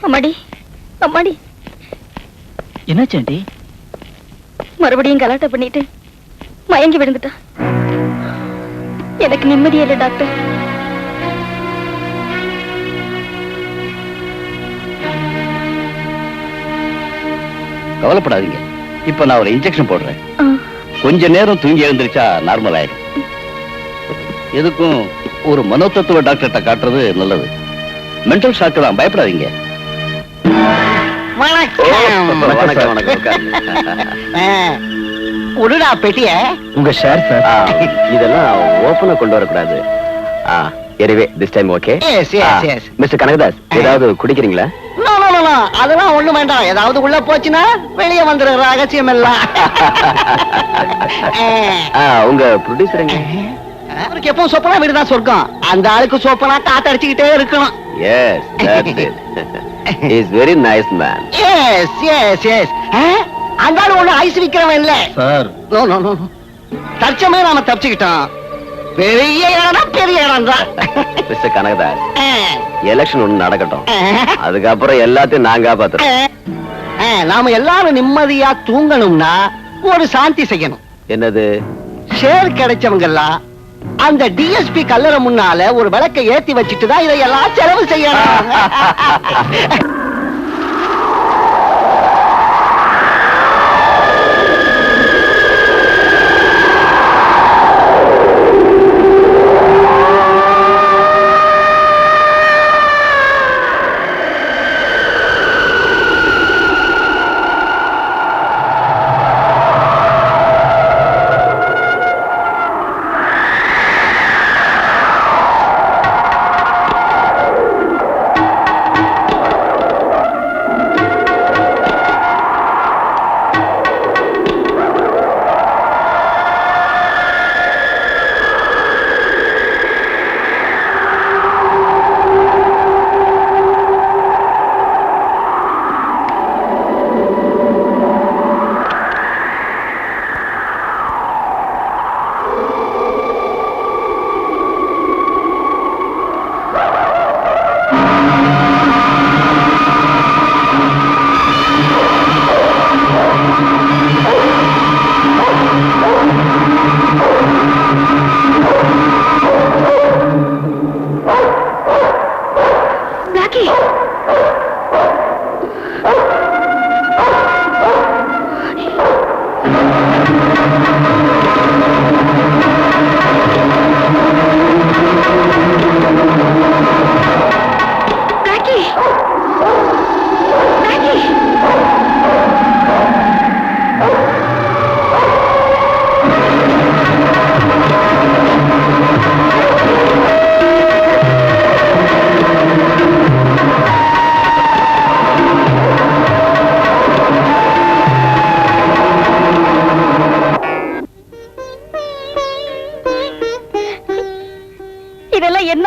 அம்மாடி, அம்மாடி, என்னாச்சு ஆண்டி? மறுபடியும் கலாட்டை பண்ணிட்டு மயங்கி விழுந்துட்டா. எனக்கு நிம்மதியே இல்லை டாக்டர். கவலைப்படாதீங்க, இப்ப நான் ஒரு இன்ஜெக்ஷன் போடுறேன். கொஞ்ச நேரம் தூங்கி எழுந்திருச்சா நார்மல் ஆயிடும். எதுக்கும் ஒரு மனோதத்துவ டாக்டர்கிட்ட காட்டுறது நல்லது. மென்டல் ஷாக்கு தான், பயப்படாதீங்க. வணக்கம் வணக்கம். உடுடா பெட்டிய. உங்க ஷேர் சார். இதெல்லாம் ஓபனா கொண்டு வரக்கூடாது. Anyway this time okay. Mister Kanakadas, ஏதாவது குடிக்கிறீங்களா? அதெல்லாம் ஒண்ணு வேண்டாம். ஏதாவது உள்ள போச்சுன்னா வெளியே வந்துரு, ரகசியம் எல்லாம். உங்க ப்ரொடியூசர் எங்க? அவருக்கு எப்பவும் சொப்பனா வீடுதான் சொர்க்கம். அந்த ஆளுக்கு சொப்பனா காத்தடிச்சுக்கிட்டே இருக்கணும். Yes, that's it. He is very nice man. Yes yes yes. அந்த ஆளு ஒண்ணு ஐஸ் விக்கிறவன் இல்ல சார். நோ நோ நோ, தற்சமே நாம தப்பிச்சுக்கிட்டோம். பெரிய இடம், பெரிய இடம் தான். மிஸ்டர் கனகதாஸ், எலெக்ஷன் ஒண்ணு நடக்கட்டும், அதுக்கப்புறம் எல்லாத்தையும் நான் காப்பாத்துறேன். நாம எல்லாரும் நிம்மதியா தூங்கணும்னா ஒரு சாந்தி செய்யணும். என்னது? ஷேர் கிடைச்சவங்க எல்லாம் அந்த டிஎஸ்பி கல்லறை முன்னால ஒரு விளக்கை ஏத்தி வச்சுட்டு தான் இதையெல்லாம் செலவு செய்யணும்.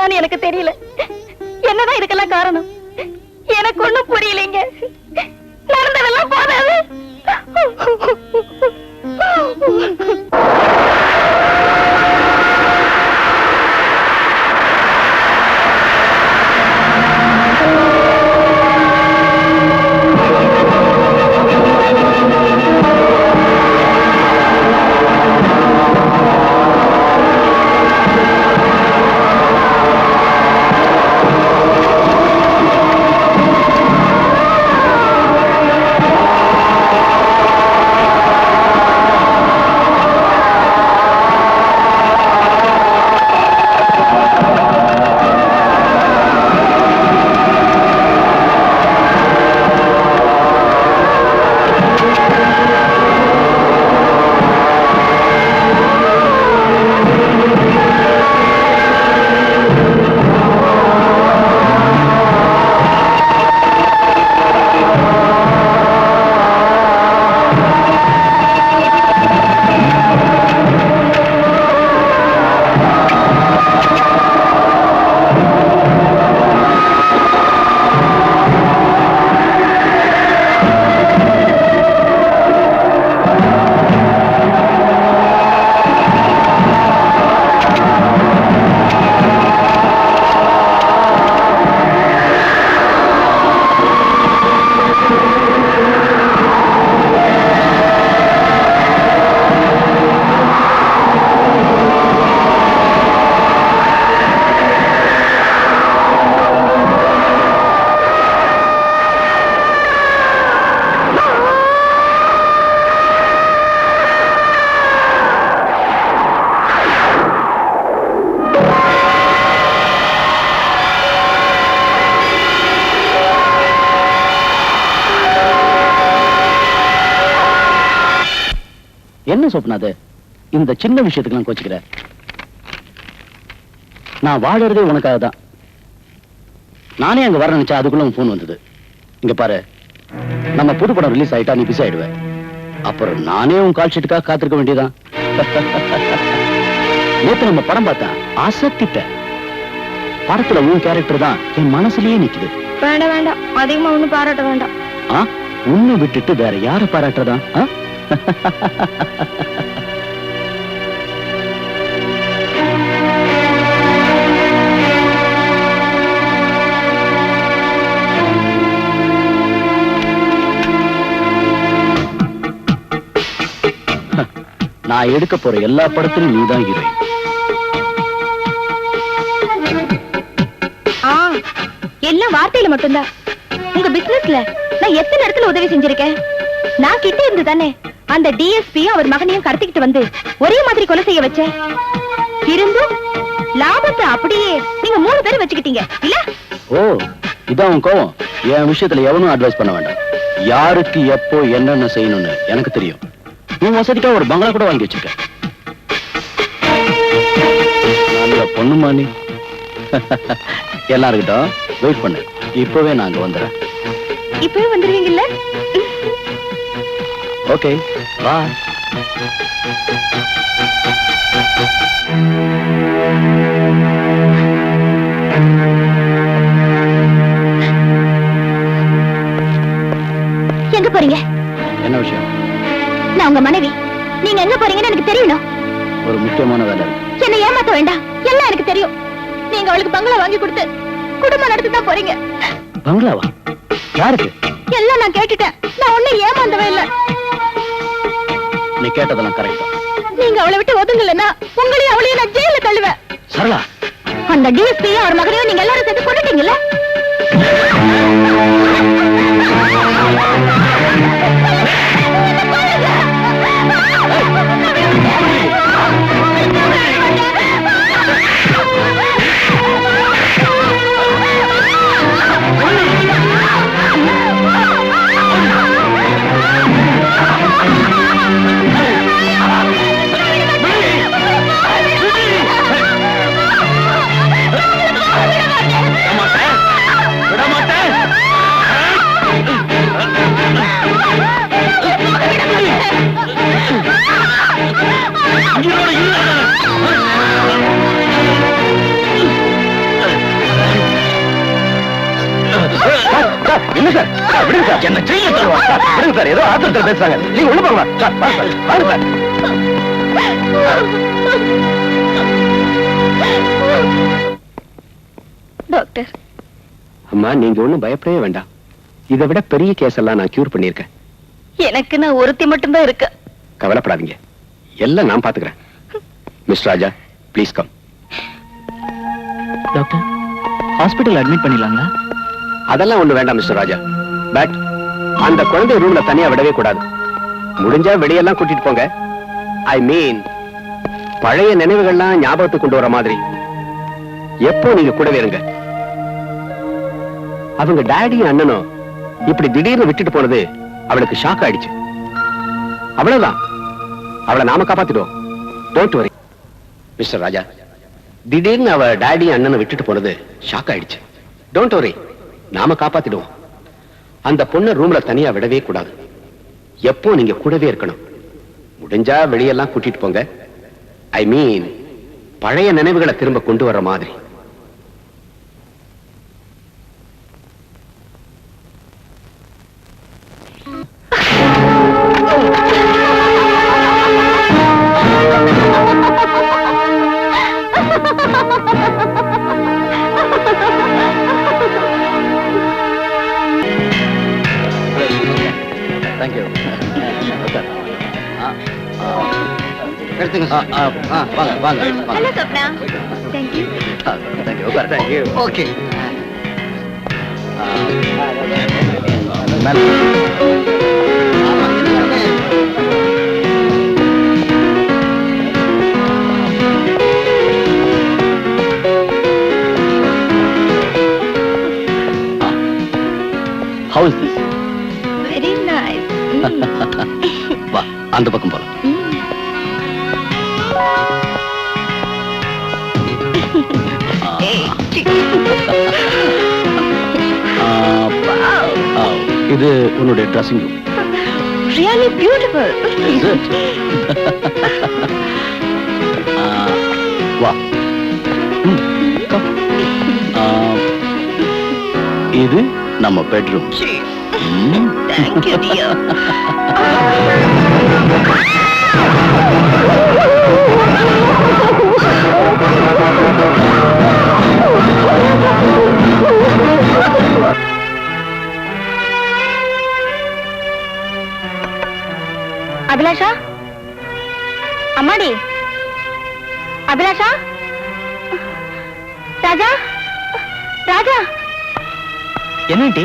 பண்ணான்னு எனக்கு தெரியல. என்னதான் இதுக்கெல்லாம் காரணம் எனக்கு ஒண்ணும் புரியலைங்க. நடந்ததெல்லாம் போதாது. என்ன சொப்னாது இந்த சின்ன விஷயத்துக்கு நான் கோச்சுக்கிற? நான் வாழறதே உனக்காக தான். நானே அங்க வர நினைச்சா அதுக்குள்ள போன் வந்தது. இங்க பாரு, நம்ம புது படம் ரிலீஸ் ஆயிட்டா நீ பிஸி ஆயிடுவேன். அப்புறம் நானே உன் கால் ஷீட்டுக்காக காத்திருக்க வேண்டியதான். நேத்து நம்ம படம் பார்த்தேன், அசத்திட்ட. படத்துல உன் கேரக்டர் தான் என் மனசுலயே நிக்குது. வேண்டாம் வேண்டாம், அதிகமா ஒண்ணும் பாராட்ட வேண்டாம். உன்னை விட்டுட்டு வேற யார பாராட்டுறதா? நான் எடுக்க போற எல்லா படத்திலும் நீதான் ஹீரோயின். எல்லாம் வார்த்தையில மட்டும்தான். உங்க பிசினஸ்ல நான் எத்தனை இடத்துல உதவி செஞ்சிருக்கேன். நான் கிட்ட இருந்து தானே அந்த டிஎஸ்பியும் அவர் மகனையும் கடத்திக்கிட்டு வந்து ஒரே மாதிரி கொலை செய்ய வச்சேன். இருந்தும் லாபத்தை அப்படியே நீங்க 3 பேரும் வச்சுக்கிட்டீங்க இல்ல? ஓ, இதான் உன் கோவம். என் விஷயத்துல எவனும் அட்வைஸ் பண்ண வேண்டாம். யாருக்கு எப்போ என்னென்ன செய்யணும்னு எனக்கு தெரியும். நீ வசதிக்கா ஒரு பங்களா கூட வாங்கி வச்சிருக்க. நல்ல பொண்ணுமா நீ. எல்லாம் இருக்கட்டும், வெயிட் பண்ணு. இப்பவே நாங்க வந்துடுறேன். இப்பவே வந்துருவீங்கல்ல? ஓகே, வா. எங்க போறீங்க? என்ன விஷயம்? நான் உங்க மனைவி. நீங்க எங்க போறீங்கன்னு எனக்கு தெரியணும். ஒரு முக்கியமான வேலை இருக்கு. என்ன ஏமாத்த வேண்டாம், எல்லாம் எனக்கு தெரியும். நீங்க அவளுக்கு பங்களா வாங்கி கொடுத்து குடும்பம் நடத்தி தான் போறீங்க. பங்களாவா? யாருக்கு? எல்லாம் நான் கேட்டுட்டேன். நான் ஒண்ணு ஏமாந்தவே இல்ல. நீ கேட்டதெல்லாம் கரெக்டா? நீங்க அவளை விட்டு ஒதுங்கலன்னா உங்களையும் அவளையும் நான் ஜெயில தள்ளுவேன். சரளா, அந்த டிஎஸ்பி அவர் மகனையும் நீங்க எல்லாரும் சேர்த்து கொண்டுட்டீங்கல்ல? சார் சார் விடுங்க சார் என்ன ஜெயில தருவாங்க சார் விடுங்க சார் ஏதோ ஆத்திரத்தில் பேசுறாங்க நீங்க உள்ள போங்க சார் வாங்க சார் வாங்க சார் டாக்டர் அம்மா நீங்க ஒண்ணும் பயப்படவே வேண்டாம் இதை விட பெரிய கேஸ் எல்லாம் நான் கியூர் பண்ணிருக்கேன் எனக்கு நான் ஒருத்தி மட்டும்தான் இருக்கு கவலைப்படாதீங்க எல்லாம் நான் பாத்துக்கிறேன் mister Raja please come doctor hospital admit பண்ணிடலாங்களா? அதெல்லாம் ஒண்ணு வேண்டாம் மிஸ்டர் ராஜா பட் அந்த குழந்தை ரூம்ல தனியா விடவே கூடாது முடிஞ்சா வெளியெல்லாம் கூட்டிட்டு போங்க ஐ மீன் பழைய நினைவுகள்லாம் ஞாபகத்துக்கு கொண்டு வர மாதிரி எப்போ நீங்க கூடவே இருங்க அவங்க டாடியும் அண்ணனும் இப்படி திடீர்னு விட்டுட்டு போனது அவளுக்கு ஷாக் ஆயிடுச்சு அவ்வளவுதான் அவளை நாம காப்பாத்திடுவோம் டோன்ட் வரி மிஸ்டர் ராஜா திடீர்னு அவ டாடியும் அண்ணனை விட்டுட்டு போனது ஷாக் ஆயிடுச்சு டோன்ட் வரி நாம காப்பாத்திடுவோம் அந்த பொண்ணை ரூம்ல தனியா விடவே கூடாது எப்போ நீங்க கூடவே இருக்கணும் முடிஞ்சா வெளியெல்லாம் கூட்டிட்டு போங்க ஐ மீன் பழைய நினைவுகளை திரும்ப கொண்டு வர மாதிரி தேங்க்யூ எடுத்துங்க வாங்க வாங்க hello Sapna thank you thank you thank you okay How is this? Very nice வா அந்த பக்கம் போலாம் இது உன்னுடைய ட்ரெஸ்ஸிங் ரூம் ரியலி பியூட்டிஃபுல் வா இது நம்ம பெட்ரூம் தேங்க்யூ டியர் அபிலாஷா அம்மாடி அபிலாஷா ராஜா ராஜா என்னடி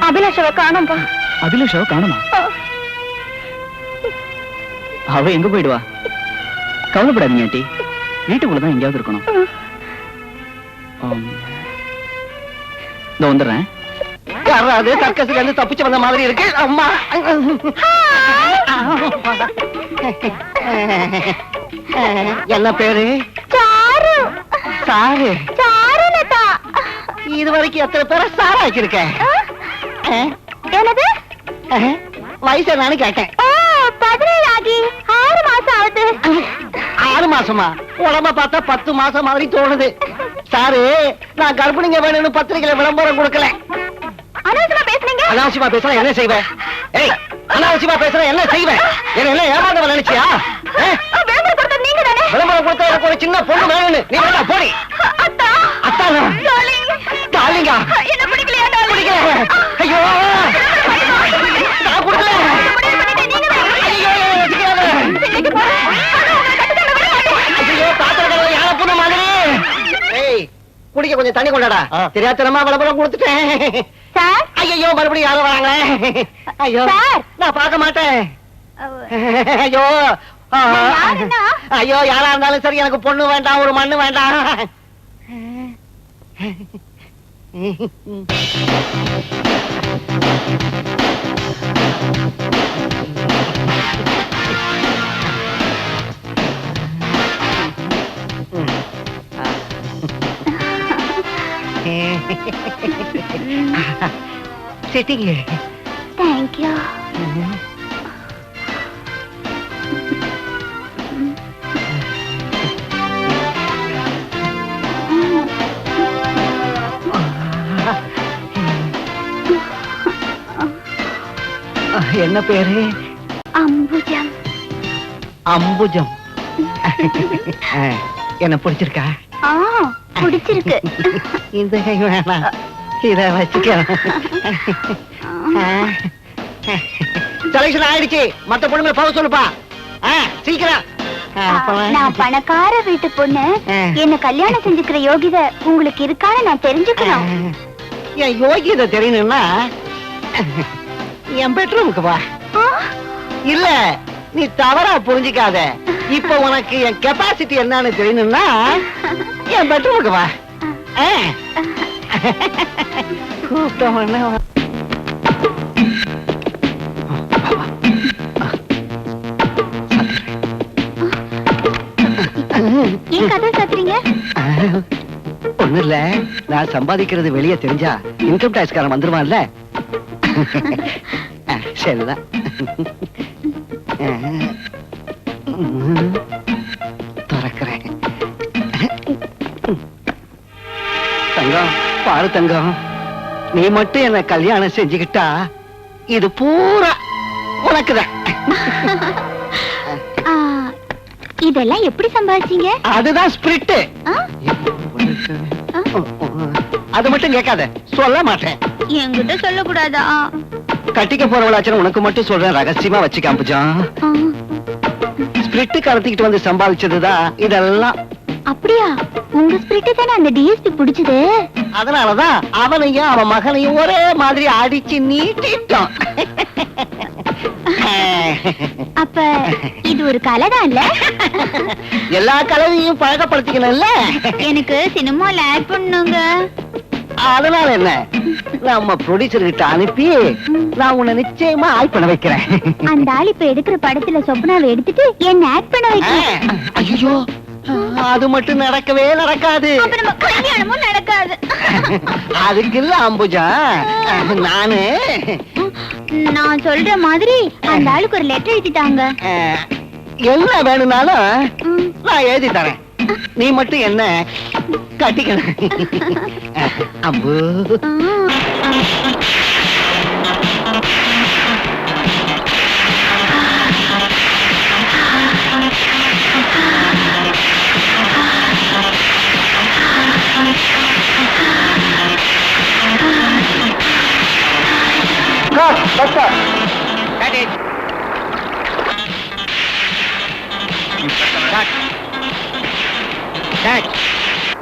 அபிலாஷாவை காணோம்பா அபிலாஷாவை காணுமா? அவ எங்க போயிடுவா? கவலைப்படாதீங்க ஆண்டி, வீட்டுக்குள்ளதான் எங்கேயாவது இருக்கணும். இந்த வந்துடுறேன். யாராவது சர்க்கஸ்ல இருந்து தப்பிச்சு வந்த மாதிரி இருக்கு. அம்மா என்ன பேரு? சாரு. சாரு. சாரு லதா. இது வரைக்கும் எத்தனை பேரை சாரா வச்சிருக்கேன்? என்னது? வயசு என்னன்னு கேட்டேன். 17 ஆகி 6 மாசம் ஆகுது. 6 மாசமா? உடம்ப பார்த்தா 10 மாசம் மாதிரி தோணுது. சாரு, நான் கர்ப்பிணிங்க வேணும்னு பத்திரிகையில விளம்பரம் கொடுக்கல. அனாவசியமா பேசுனீங்க. அனாவசியமா பேசுற என்ன செய்வேன்? ஏய், அனாவசியமா பேசுற என்ன செய்வேன்? என்ன ஏமாந்தவன் நினைச்சியா? விளம்பரம் கொடுத்தது நீங்க தானே? விளம்பரம் கொடுத்த எனக்கு ஒரு சின்ன பொண்ணு வேணும்னு நீ வேணா போடி. அத்தா. அத்தானா? டார்லிங். டார்லிங்கா? என்ன பிடிக்கலையா டார்லிங்? பிடிக்கல. ஐயோ, நான் கொடுக்கல. ஐயோ, வச்சுக்காத. ஐயோ, பாத்திரக்காரங்க யாரை பொண்ணு மாதிரி. ஏய், குடிக்க கொஞ்சம் தண்ணி கொண்டாடா. தெரியாதனமா விளம்பரம் கொடுத்துட்டேன். சார். ஐயோ, மறுபடியும் யாரும் வராங்களே. ஐயோ, நான் பார்க்க மாட்டேன். ஐயோ, ஐயோ, யாரா இருந்தாலும் சரி, எனக்கு பொண்ணு வேண்டாம், ஒரு மண்ணு வேண்டாம். Sitting here. Thank you. என்ன பேரு? அம்புஜம். அம்புஜம். என்ன பிடிச்சிருக்கா? பிடிச்சிருக்கு. இந்த கை வேணாம், இத வச்சுக்க. செலக்ஷன் ஆயிடுச்சு, மத்த பொண்ணுங்களை போக சொல்லுப்பா. சீக்கிரம். நான் பணக்கார வீட்டு பொண்ணு, என்ன கல்யாணம் செஞ்சுக்கிற யோகிதை உங்களுக்கு இருக்கான்னு நான் தெரிஞ்சுக்கணும். என் யோகிதை தெரியணும்னா என் பெட்ரூமுக்கு வா. இல்ல, நீ தவறா புரிஞ்சுக்காத. இப்ப உனக்கு என் கெப்பாசிட்டி என்னன்னு தெரியணும்னா என் பெட்ரூமுக்கு வா. கூப்பிட்ட ஏன் கதை சாத்துறீங்க? ஒண்ணு இல்ல, நான் சம்பாதிக்கிறது வெளியே தெரிஞ்சா இன்கம் டாக்ஸ் காரன் வந்துருவான்ல. சரிதான். திறக்கிறேன். தங்கம், பாரு தங்கம், நீ மட்டும் என்ன கல்யாணம் செஞ்சுக்கிட்டா இது பூரா உனக்குதான். இதெல்லாம் எப்படி சம்பாதிச்சீங்க? அதுதான் ஸ்பிரிட். அது மட்டும் கேட்காத, சொல்ல மாட்டேன். என்கிட்ட சொல்லக்கூடாதா? கட்டிக்க போறவளாச்சும் உனக்கு மட்டும் சொல்றேன், ரகசியமா வச்சு காமிச்சான். ஸ்பிரிட் கடத்திக்கிட்டு வந்து சம்பாதிச்சதுதான் இதெல்லாம். அப்படியா? உங்க ஸ்பிரிட் தானே அந்த டிஎஸ்பி பிடிச்சது. அதனாலதான் அவனையும் அவன் மகனையும் ஒரே மாதிரி அடிச்சு நீட்டிட்டான். அப்ப இது ஒரு கலைதான் இல்ல? எல்லா கலையையும் பழக்கப்படுத்திக்கணும்ல. எனக்கு சினிமால ஆட் பண்ணுங்க. அதனால என்ன, நம்ம ப்ரொடியூசர் கிட்ட அனுப்பி நான் உன்னை நிச்சயமா ஆட் பண்ண வைக்கிறேன். அந்த ஆள் இப்ப எடுக்கிற படத்துல சொப்னாவை எடுத்துட்டு என்ன ஆட் பண்ண வைக்கிறேன். ஐயோ, அது மட்டும் நடக்கவே நடக்காது. கல்யாணமும் நடக்காது. அதுக்கு இல்ல அம்புஜா, நான் சொல்ற மாதிரி அந்த ஆளுக்கு ஒரு லெட்டர் எழுதிட்டாங்க. என்ன வேணும்னாலும் நான் எழுதி தரேன், நீ மட்டும் என்ன கட்டிக்கணும். அம்பு,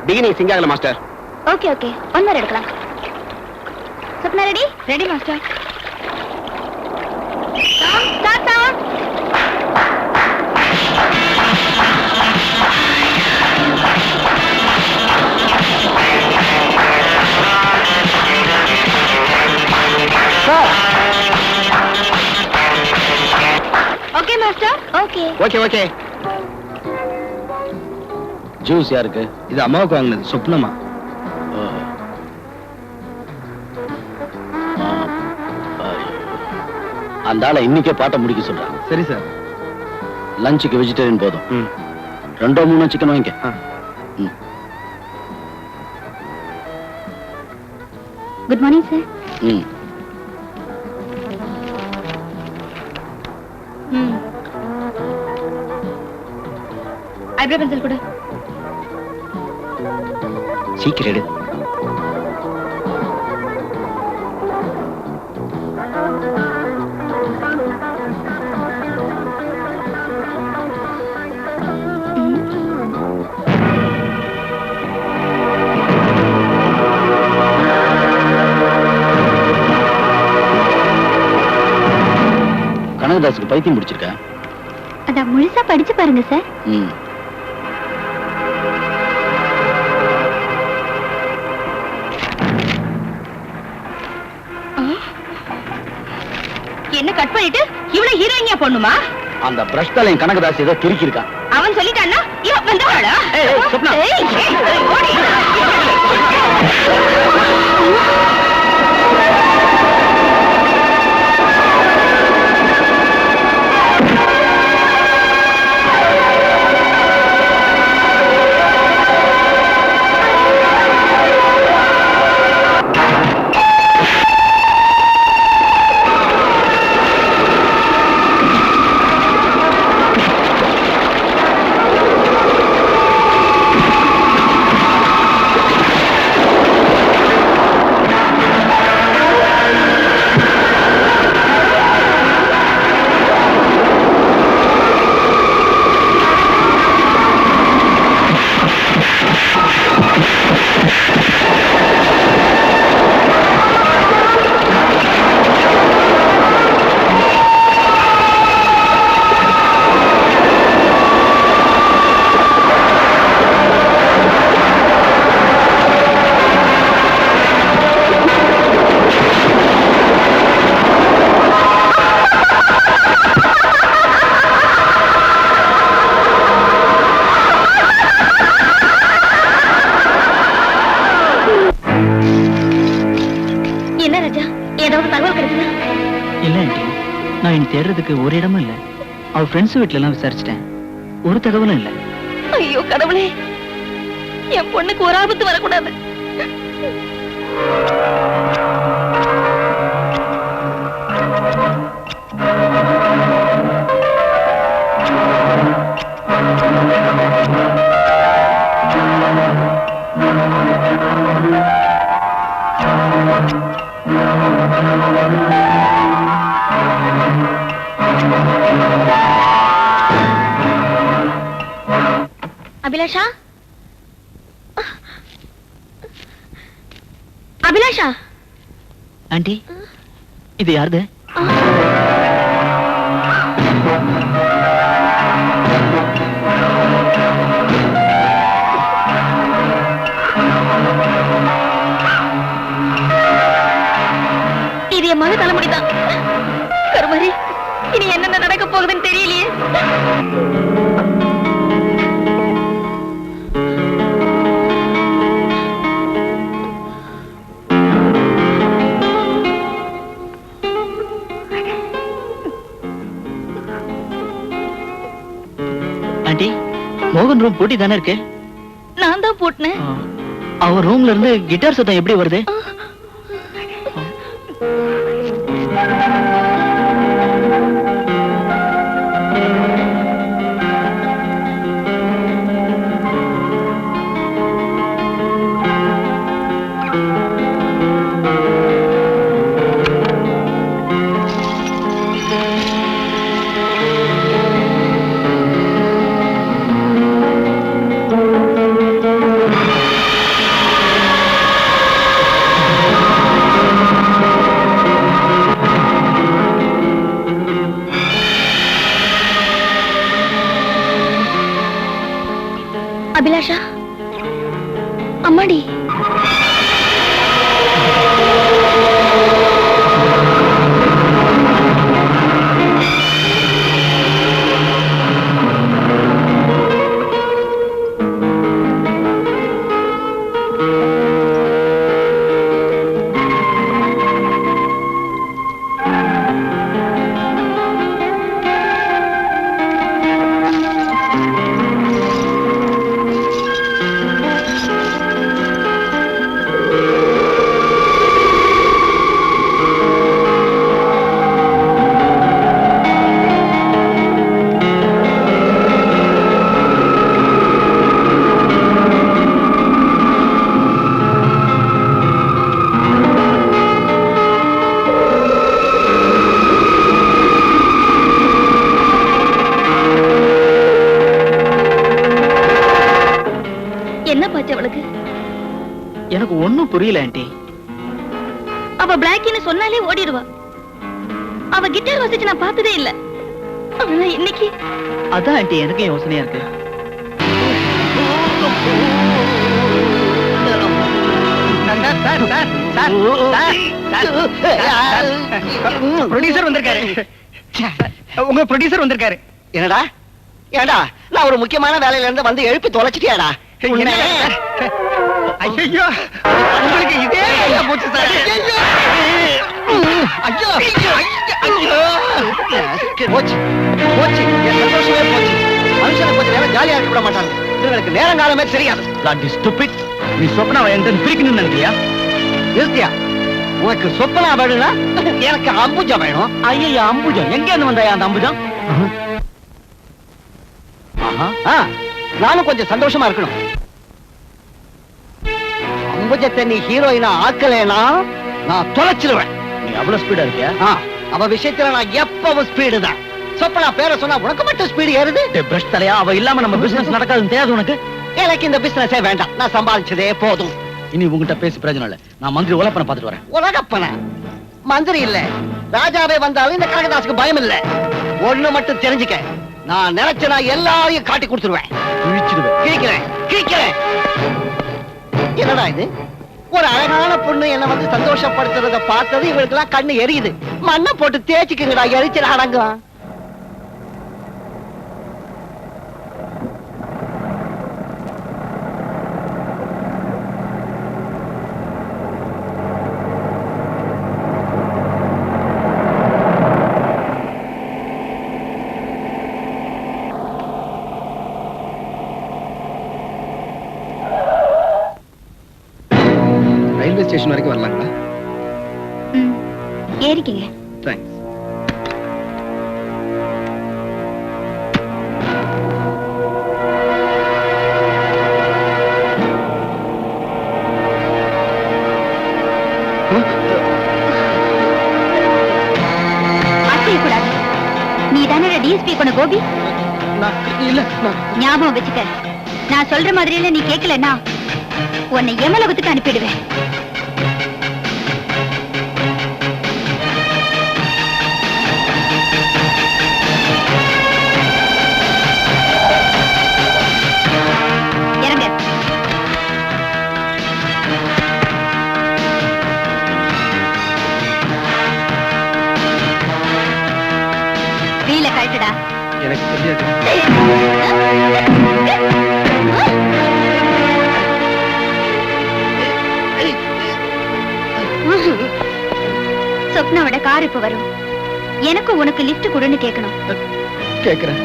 பிகினிங் சிங்காகல master. Okay okay, one more எடுக்கலாம். Swapna ready? Ready master. Start sound. Okay master. Okay okay okay. Juice யாருக்கு? இது அம்மாவுக்கு வாங்கினது, சொப்னமா. அந்த ஆளை இன்னைக்கே பாட்ட முடிக்க சொல்றான். சரி சார். லஞ்சுக்கு வெஜிடேரியன் போதும். 2-3 சிக்கன் வாங்கிக்க. Good morning sir. Eyebrow pencil கொடு. சீக்கிரம் எடு. கனகதாசுக்கு பைத்தியம் முடிச்சிருக்க? அதான் முழுசா படிச்சு பாருங்க சார். என்ன கட் பண்ணிட்டு இவ்வளவு ஹீரோயினியா பொண்ணுமா? அந்த பிரஷ் தலையும் கனகதாஸ் ஏதோ துருக்கி இருக்கான். அவன் சொல்லிட்டான்னா இவன் வந்தவாளா? சொப்னா, நான் இனி தேடுறதுக்கு ஒரு இடமும் இல்ல. அவ ஃப்ரெண்ட்ஸ் வீட்ல எல்லாம் விசாரிச்சிட்டேன், ஒரு தகவலும் இல்ல. ஐயோ கடவுளே, என் பொண்ணுக்கு ஒரு ஆபத்து வரக்கூடாது. அபிலாஷா, அபிலாஷா. ஆண்டி, இது யாருது? இது என் மக தலைமுடிதான். கருமரி, இனி என்னென்ன நடக்க போகுதுன்னு தெரியலையே. ஆண்டி, மோகன் ரூம் பூட்டி தானே இருக்கு? நான் தான் போட்டேன். அவன் ரூம்ல இருந்து கிட்டார் சத்தம் எப்படி வருது? அபிலாஷா, அம்மாடி. என்ன பாச்சு அவளுக்கு? எனக்கு ஒண்ணும் புரியல ஆண்டி. அவ பிளாக்கின்னு சொன்னாலே ஓடிடுவா. அவ கிட்டார் வாசிச்சு நான் பார்த்ததே இல்ல. ஆனா இன்னைக்கு அதான் ஆண்டி எனக்கு யோசனையா இருக்கு. ப்ரொடியூசர் வந்திருக்காரு. உங்க ப்ரொடியூசர் வந்திருக்காரு. என்னடா ஏடா, நான் ஒரு முக்கியமான வேலையில இருந்து வந்து எழுப்பி தொலைச்சிட்டியாடா? ஐயோ, உங்களுக்கு இதே ஐயா போச்சு சார். ஐயோ போச்சு போச்சு, என் சந்தோஷமே போச்சு. மனுஷனை கொஞ்ச நேரம் ஜாலியா இருக்க விட மாட்டாங்க. இவங்களுக்கு நேரம் காலமே தெரியாது. நீ சொப்பனாவை என்கிட்ட பிரிக்கணும்னு நினைக்கிறியா? நிறுத்தியா? உனக்கு சொப்பனா வேணும்னா எனக்கு அம்புஜம் வேணும். ஐயா, அம்புஜம் எங்க இருந்து வந்தாயா அந்த அம்புஜம்? நானும் கொஞ்சம் சந்தோஷமா இருக்கணும். அம்புஜத்தை நீ ஹீரோயினா ஆக்கலேனா நான் தொலைச்சிருவேன். நீ அவ்வளவு ஸ்பீடா இருக்கியா? அவ விஷயத்துல நான் எப்பவும் ஸ்பீடு தான். சொப்பனா பேரை சொன்னா உனக்கு மட்டும் ஸ்பீடு ஏறுது. பிரஷ் தலையா, அவ இல்லாம நம்ம பிசினஸ் நடக்காதுன்னு தெரியாது உனக்கு? எனக்கு இந்த பிசினஸே வேண்டாம். நான் சம்பாதிச்சதே போதும். இனி உங்ககிட்ட பேசி பிரயோஜனம் இல்ல. நான் மந்திரி உலப்பனை பார்த்துட்டு வரேன். உலகப்பன மந்திரி இல்ல, ராஜாவே வந்தாலும் இந்த கனகதாசுக்கு பயம் இல்ல. ஒண்ணு மட்டும் தெரிஞ்சுக்க, நான் நினைச்ச நான் எல்லாரையும் காட்டி கொடுத்துருவேன். கிழிக்கிறேன் கிழிக்கிறேன். என்னடா இது? ஒரு அழகான பொண்ணு என்ன வந்து சந்தோஷப்படுத்துறத பார்த்தது இவளுக்கு எல்லாம் கண்ணு எரியுது. மண்ணை போட்டு தேய்ச்சிக்குங்கடா, எரிச்சல் அடங்கும். ஸ்டேஷன் வரைக்கும் வரலாங்களா? ஏறிக்கங்க. தேங்க்ஸ். அசையக்கூடாது. நீ தானே டிஎஸ்பி கொண்ட கோபி? இல்ல, ஞாபகம் வச்சுக்க. நான் சொல்ற மாதிரியில நீ கேட்கலன்னா உன்னை எமலோகத்துக்கு அனுப்பிடுவேன். இறங்க. வீல கழட்டுடா. எனக்கு தெரியாது. சொப்னாவோட கார் இப்ப வரும். எனக்கு உனக்கு லிஃப்ட் கொடுன்னு கேட்கணும். கேக்குறேன்.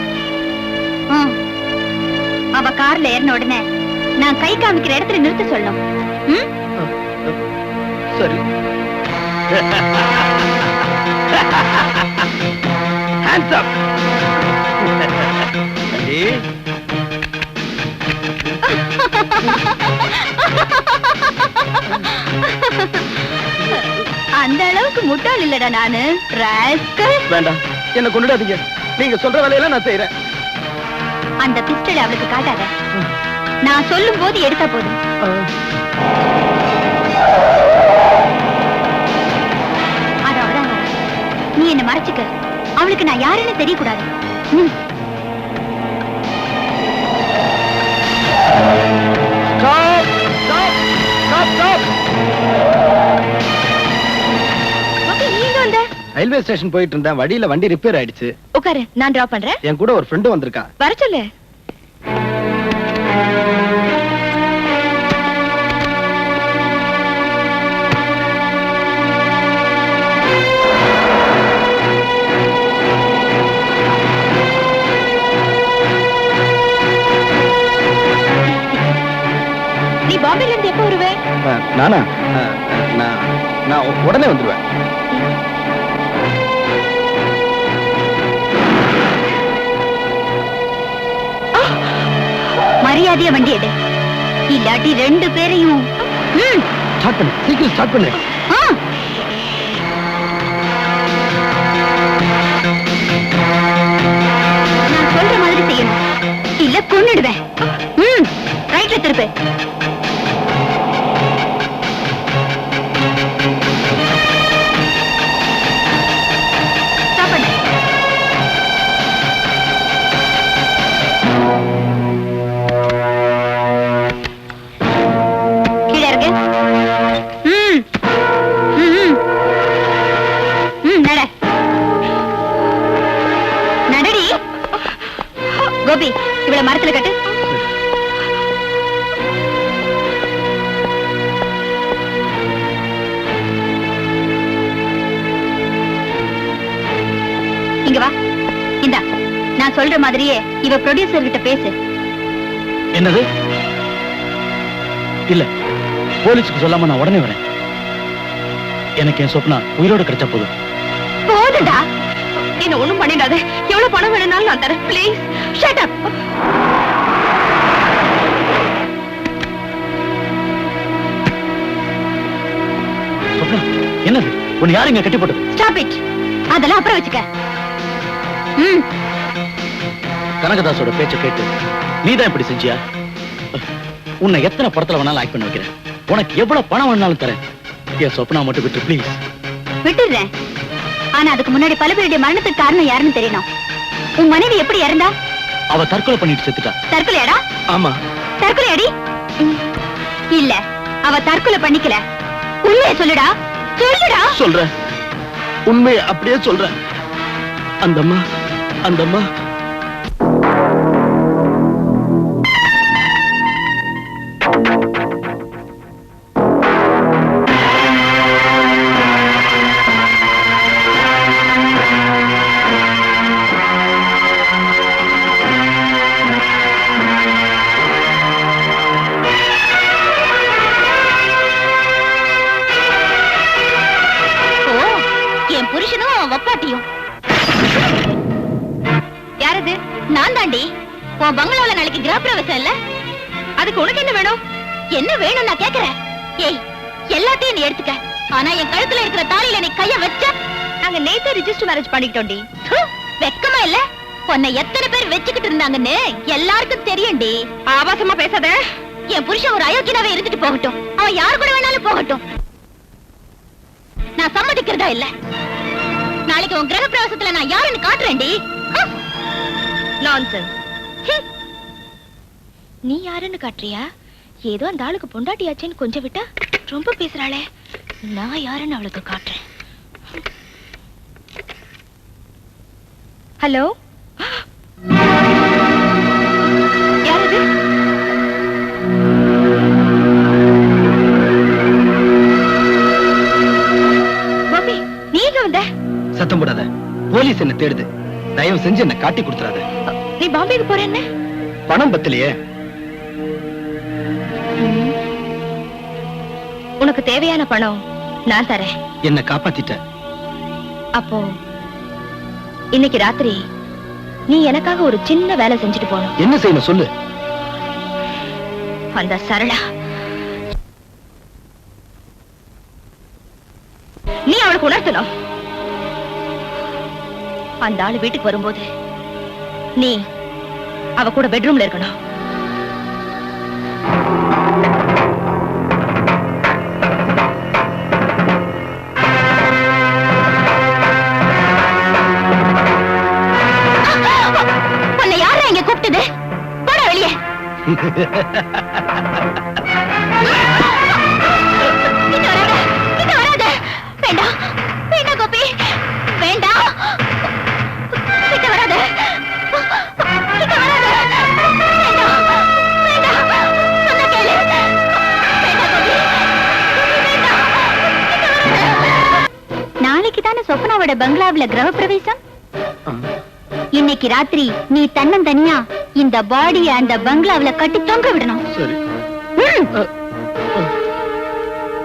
அவ கார்ல ஏறின உடனே நான் கை காமிக்கிற இடத்துல நிறுத்த சொல்லணும். சரி. Hands up. அந்த அளவுக்கு முட்டாள் இல்லடா நானு. ராஸ்கல். வேண்டாம், என்ன கொண்டுடாதீங்க. நீங்க சொல்ற வேலையெல்லாம் நான் செய்யறேன். அந்த பிஸ்டல் அவளுக்கு காட்டாத. நான் சொல்லும் போது எடுத்தா போதும். அதான் நீ என்ன மறைச்சுக்க. அவளுக்கு நான் யாருன்னு தெரியக்கூடாது. ரயில்வே ஸ்டேஷன் போயிட்டு இருந்தேன். வழியில வண்டி ரிப்பேர் ஆயிடுச்சு. உட்காரு, நான் டிராப் பண்றேன். என் கூட ஒரு ஃப்ரெண்டு வந்திருக்கா. வர சொல்லு. நீ பாம்பேல இருந்து எப்போ வருவே? நானா? நான் உடனே வந்துருவேன். மரியாதையா வண்டி எடு, இல்லாட்டி ரெண்டு பேரையும். ஸ்டார்ட் பண்ணு, சீக்கிரம் ஸ்டார்ட் பண்ணு. நான் சொல்ற மாதிரி செய்யணும், இல்ல கொன்னுடுவேன். ரைட்ல திருப்பு. கோபி, இவள மரத்துல கட்டு. இங்க வா. இந்தா, நான் சொல்ற மாதிரியே இவ ப்ரொடியூசர் கிட்ட பேசு. என்னது? இல்ல, போலீஸ்க்கு சொல்லாம நான் உடனே வரேன். எனக்கு என் சொப்னா உயிரோட கிடைச்சா போதும். போதுடா, என்ன ஒண்ணும் பண்ணிடாத. எவ்வளவு பணம் வேணும்னாலும் நான் தரேன். Please shut up. சொப்னா, என்னது? உன்னை யாருங்க கட்டி போட்டது? Stop it. அதெல்லாம் அப்புறம் வச்சுக்க. கனகதாசோட பேச்ச கேட்டு நீதான் இப்படி செஞ்சியா? உன்னை எத்தனை படத்துல வேணாலும் ஆக்ட் பண்ண வைக்கிறேன். உனக்கு எவ்வளவு பணம் வேணாலும் தரேன். என் சொப்னா மட்டும் விட்டு ப்ளீஸ். விட்டுடுறேன். ஆனா அதுக்கு முன்னாடி பல பேருடைய மரணத்துக்கு காரணம் யாருன்னு தெரியணும். உன் மனைவி எப்படி இறந்தா? அவ தற்கொலை பண்ணிட்டு செத்துட்டா. தற்கொலையாடா? ஆமா. தற்கொலையாடி? இல்ல, அவ தற்கொலை பண்ணிக்கல. உண்மையை சொல்லுடா, சொல்லுடா. சொல்றேன், உண்மையை அப்படியே சொல்றேன். அந்தம்மா ஏண்டி உன் பங்களாவில நாளைக்கு கிரகப்பிரவேசம் இல்ல? அதுக்கு உனக்கு என்ன வேணும்? என்ன வேணும் நான் கேக்குறேன். ஏய், எல்லாத்தையும் நீ எடுத்துக்க. ஆனா என் கழுத்துல இருக்கிற தாலியில நீ கைய வச்ச, நாங்க நேத்து ரிஜிஸ்டர் மேரேஜ் பண்ணிக்கிட்டோம்டி. வெக்கமா இல்ல? உன்னை எத்தனை பேர் வச்சுக்கிட்டு இருந்தாங்கன்னு எல்லாருக்கும் தெரியும்டி. ஆபாசமா பேசாத. என் புருஷன் ஒரு அயோக்கியனாவே இருந்துட்டு போகட்டும். அவன் யாரு கூட வேணாலும் போகட்டும். நான் சம்மதிக்கிறதா இல்ல. நாளைக்கு உன் கிரக பிரவேசத்துல நான் யாருன்னு காட்டுறேன்டி. நான்சென்ஸ். நீ யாருன்னு காட்டுறியா? ஏதோ அந்த ஆளுக்கு பொண்டாட்டியாச்சேன்னு கொஞ்சம் விட்டா ரொம்ப பேசுறாளே. நான் யாருன்னு அவளுக்கு காட்டுறேன். ஹலோ, யாரது? பாபி, நீ எங்க வந்த? சத்தம் போடாத, போலீஸ் என்ன தேடுது. தயவு செஞ்சு என்ன காட்டி கொடுத்துறாத. நீ பாம்பேக்கு போறேன்னு? பணம் பத்தலையே. உனக்கு தேவையான பணம் நான் தரேன். என்ன காப்பாத்திட்ட. அப்போ இன்னைக்கு ராத்திரி நீ எனக்காக ஒரு சின்ன வேலை செஞ்சுட்டு போகணும். என்ன செய்யணும் சொல்லு. அந்த சரளா, நீ அவளுக்கு உணர்த்தணும். அந்த ஆளு வீட்டுக்கு வரும்போது நீ அவ கூட பெட்ரூம்ல இருக்கணும். உன்னை யாரா இங்க கூப்பிட்டது? போடா வெளியே. கிட்ட வராத, கிட்ட வராத. வேண்டாம், வேண்டாம் கோபி, வேண்டாம். கிட்ட வராத, கிட்ட வராத. வேண்டாம், வேண்டாம். சொன்னா கேளு. வேண்டாம் கோபி, வேண்டாம். கிட்ட வராத. நாளைக்கு தானே சொப்னாவோட பங்களாவில கிரகப்பிரவேசம். இன்னைக்கு ராத்திரி நீ தன்னந்தனியா இந்த பாடிய அந்த பங்களாவில கட்டி தொங்க விடணும். சரி.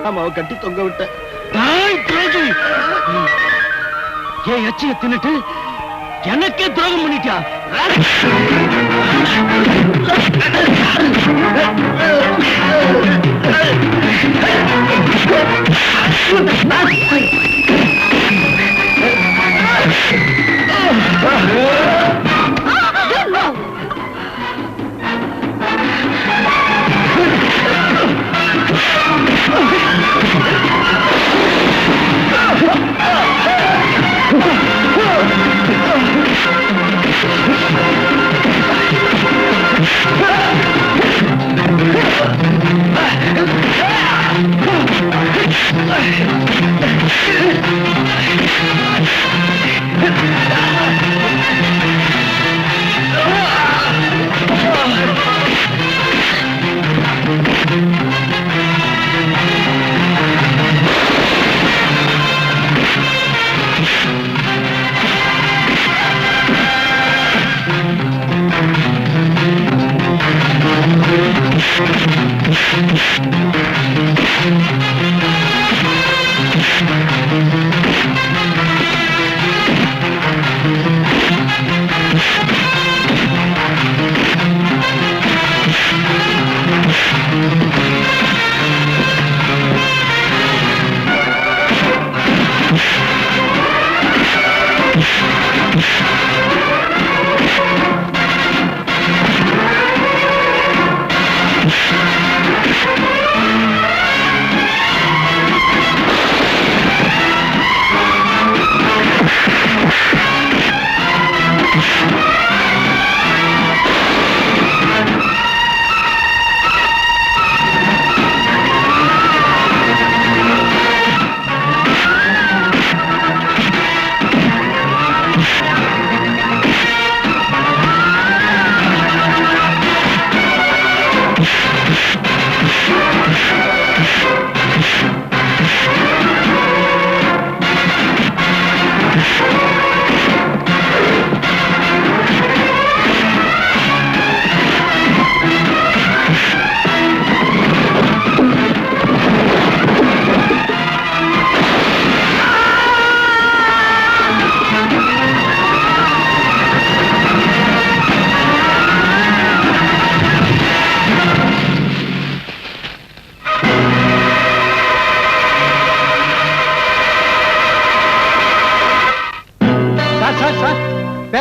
அம்மாவை கட்டி தொங்க விட்ட. ஏன் எச்சிய தின்னுட்டு எனக்கே துரோகம் பண்ணிட்டியா?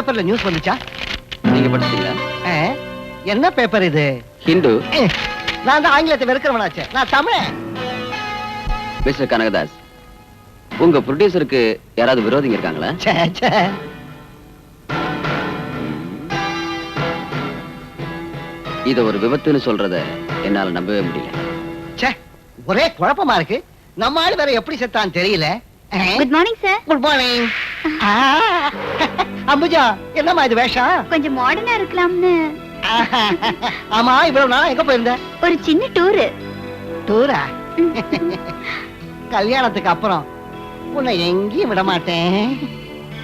பேப்பர்ல நியூஸ் வந்துச்சா? நீங்க படிச்சீங்களா? ஆ, என்ன பேப்பர் இது? ஹிந்து. நான் தான் ஆங்கிலத்தை வெறுக்கிறவனாச்சே, நான் தமிழ். மிஸ்டர் கனகதாஸ், உங்க ப்ரொடியூசருக்கு யாராவது விரோதிங்க இருக்காங்களா? ச்சே, ச்சே. இத ஒரு விபத்துன்னு சொல்றத என்னால நம்பவே முடியல. ச்சே, ஒரே குழப்பமா இருக்கு. நம்ம ஆளு வேற எப்படி செத்தான் தெரியல. Good morning sir. Good morning. Ambuja, என்னம்மா இது வேஷம்? கொஞ்சம் மாடர்னா இருக்கலாம்னு. ஆமா, இவ்வளவு நாளா எங்க போயிருந்த? ஒரு சின்ன டூர். டூரா? கல்யாணத்துக்கு அப்புறம் உன்னை எங்கேயும் விட மாட்டேன்.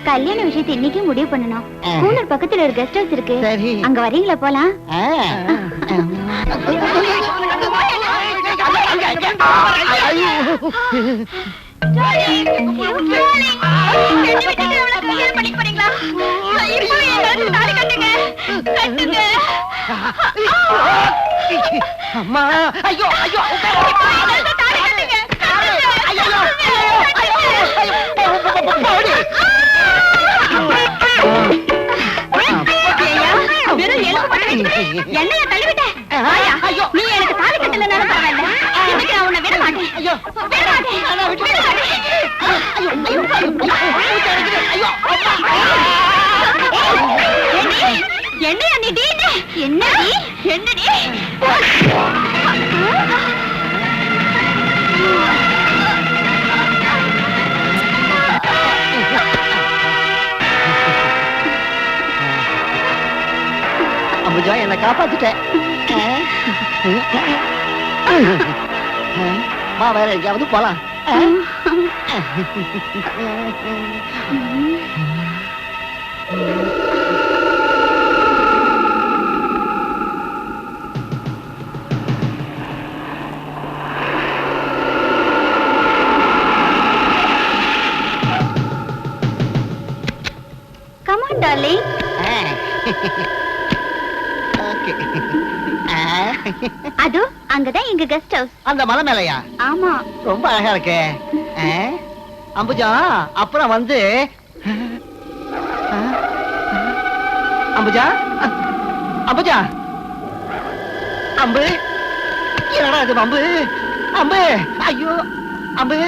கல்யாண விஷயத்தை இன்னைக்கு முடிவு பண்ணணும். கூலர் பக்கத்துல ஒரு கெஸ்ட் ஹவுஸ் இருக்கு. சரி. அங்க வரீங்களா? போலாம். அம்மா, ஐயோ ஐயோ, என்னைய தள்ளிவிட்ட? நீ எனக்கு தாலி கட்டலனாலும் பரவாயில்ல. இன்னைக்கு நான் உன்னை விட மாட்டேன். விட மாட்டேன். விட மாட்டேன். என்னையா நீ டீனு? என்னடி? என்னடி? அம்புஜா, என்னை காப்பாத்திட்டேன். வா, வேற எங்கேயாவது போலாம். Come on, darling. அது அங்கதான் எங்க கெஸ்ட் ஹவுஸ். அந்த மலை மேலையா? ஆமா. ரொம்ப அழகா இருக்கு. அம்புஜா, அப்புறம் வந்து அம்புஜா, அம்புஜா, அம்பு, என்னடா இது அம்பு? அம்பு, ஐயோ அம்பு.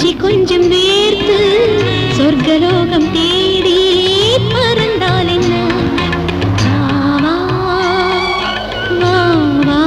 மூச்சு கொஞ்சம் வேர்த்து சொர்க்கலோகம் தேடி பறந்தால் என்ன வா, வா, வா, வா,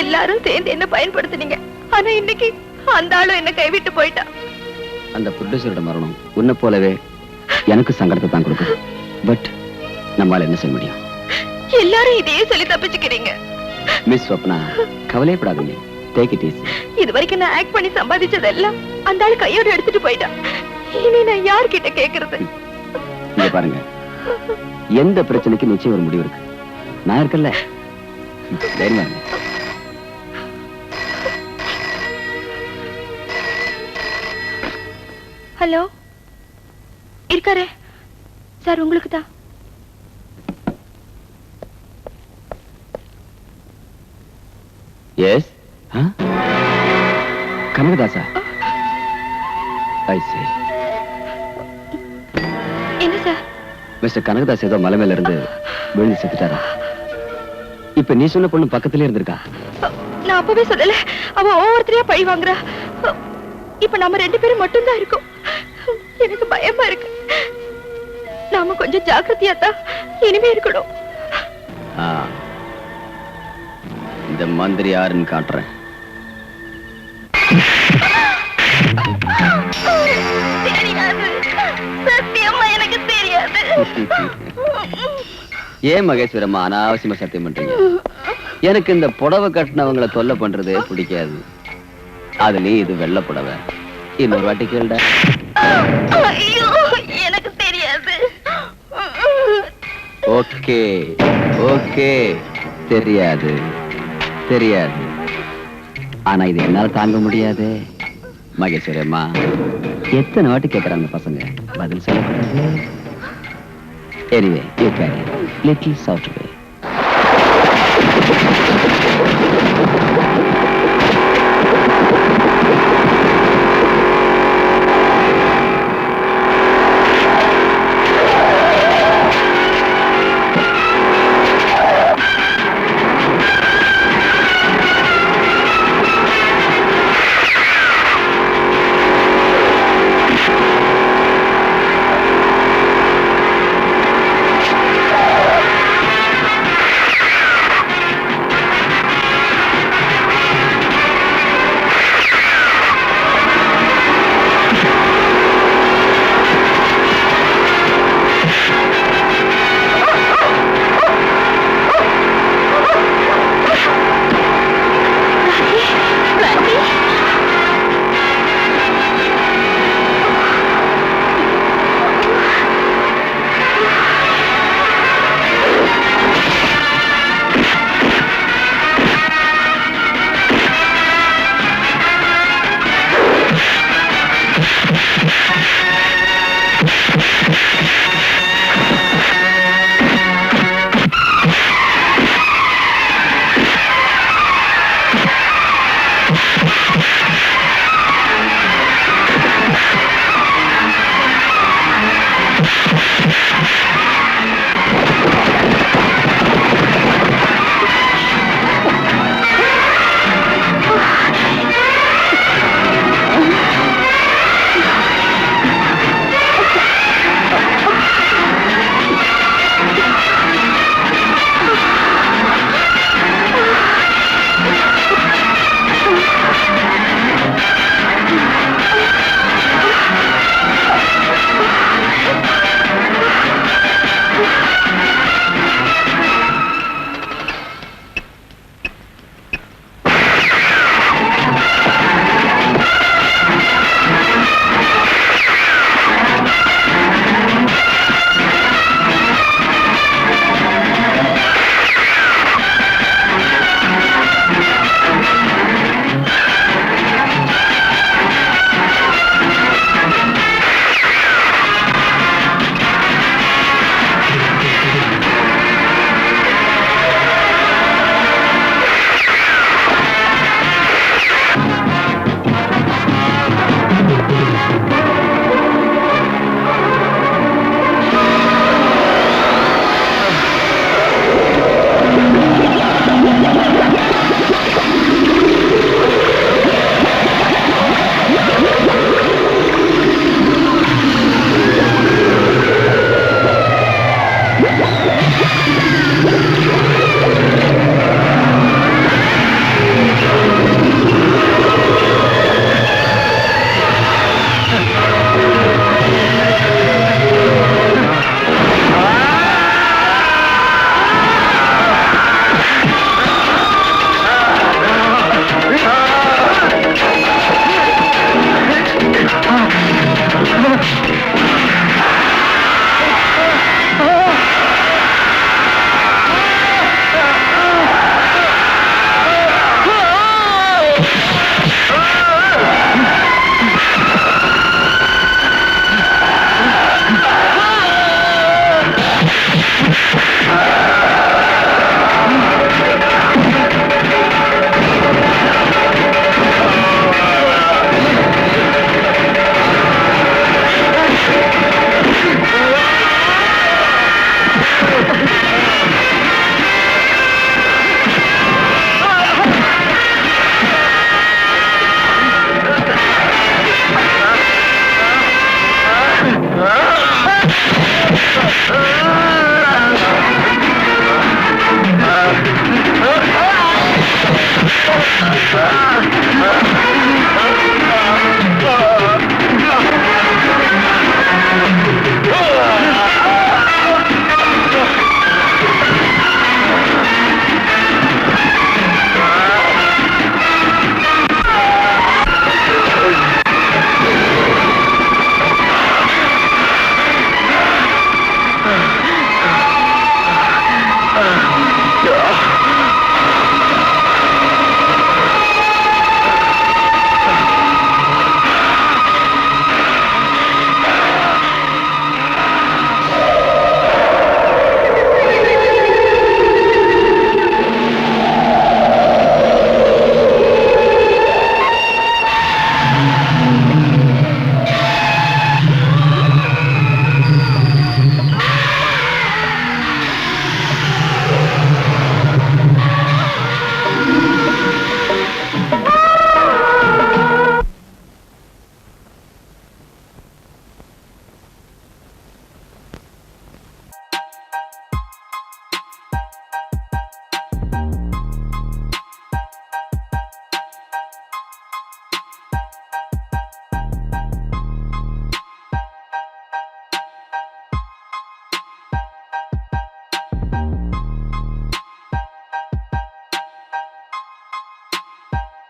எல்லாரும் சேர்ந்து என்ன பயன்படுத்துனீங்க. ஆனா இன்னைக்கு அந்த ஆளும் என்ன கைவிட்டு போயிட்டா. அந்த ப்ரொடியூசரோட மரணம் உன்னை போலவே எனக்கு சங்கடத்தை தான் கொடுக்குது. பட் நம்மால என்ன செய்ய முடியும்? எல்லாரும் இதையே சொல்லி தப்பிச்சுக்கிறீங்க. மிஸ் ஸ்வப்னா, கவலைப்படாதீங்க. Take it easy. இது வரைக்கும் நான் ஆக்ட் பண்ணி சம்பாதிச்சதெல்லாம் அந்த ஆளு கையோட எடுத்துட்டு போயிட்டா. இனி நான் யார்கிட்ட கேக்குறது? இங்க பாருங்க, எந்த பிரச்சனைக்கு நிச்சயம் ஒரு முடிவு இருக்கு. நான் இருக்கல்ல, தைரியமா இருங்க. ஹலோ, இருக்காரே சார், உங்களுக்கு தான். எஸ், கனகதாசா? ஐ see. என்ன சார்? மிஸ்டர் கனகதாஸ் ஏதோ மலை மேல இருந்து விழுந்து செத்துட்டாரா? இப்ப நீ சொன்ன பொண்ணு பக்கத்திலே இருந்திருக்கா? நான் அப்பவே சொல்லல, அவ ஒவ்வொருத்தரையா பழி வாங்குறா. இப்ப நம்ம 2 பேரும் மட்டும்தான் இருக்கோம். எனக்கு பயமா இருக்கு. நாம கொஞ்சம் ஜாக்கிரதையா தான் இனிமே இருக்கணும். இந்த மந்திரி யாருன்னு காட்டுறேன். சத்தியமா எனக்கு தெரியாது. ஏன் மகேஸ்வரம்மா அனாவசியமா சத்தியம் பண்றீங்க? எனக்கு இந்த புடவை கட்டினவங்களை தொல்லை பண்றதே பிடிக்காது. அதுலயும் இது வெள்ளை புடவை. இன்னொரு வாட்டி கேளுடா. ஐயோ, எனக்கு தெரியாது. ஓகே ஓகே, தெரியாது தெரியாது. ஆனா இது என்னால தாங்க முடியாது மகேஸ்வரம்மா. எத்தனை வாட்டி கேட்கறாங்க பசங்க, பதில் சொல்லக்கூடாது. Anyway, you can little soft way.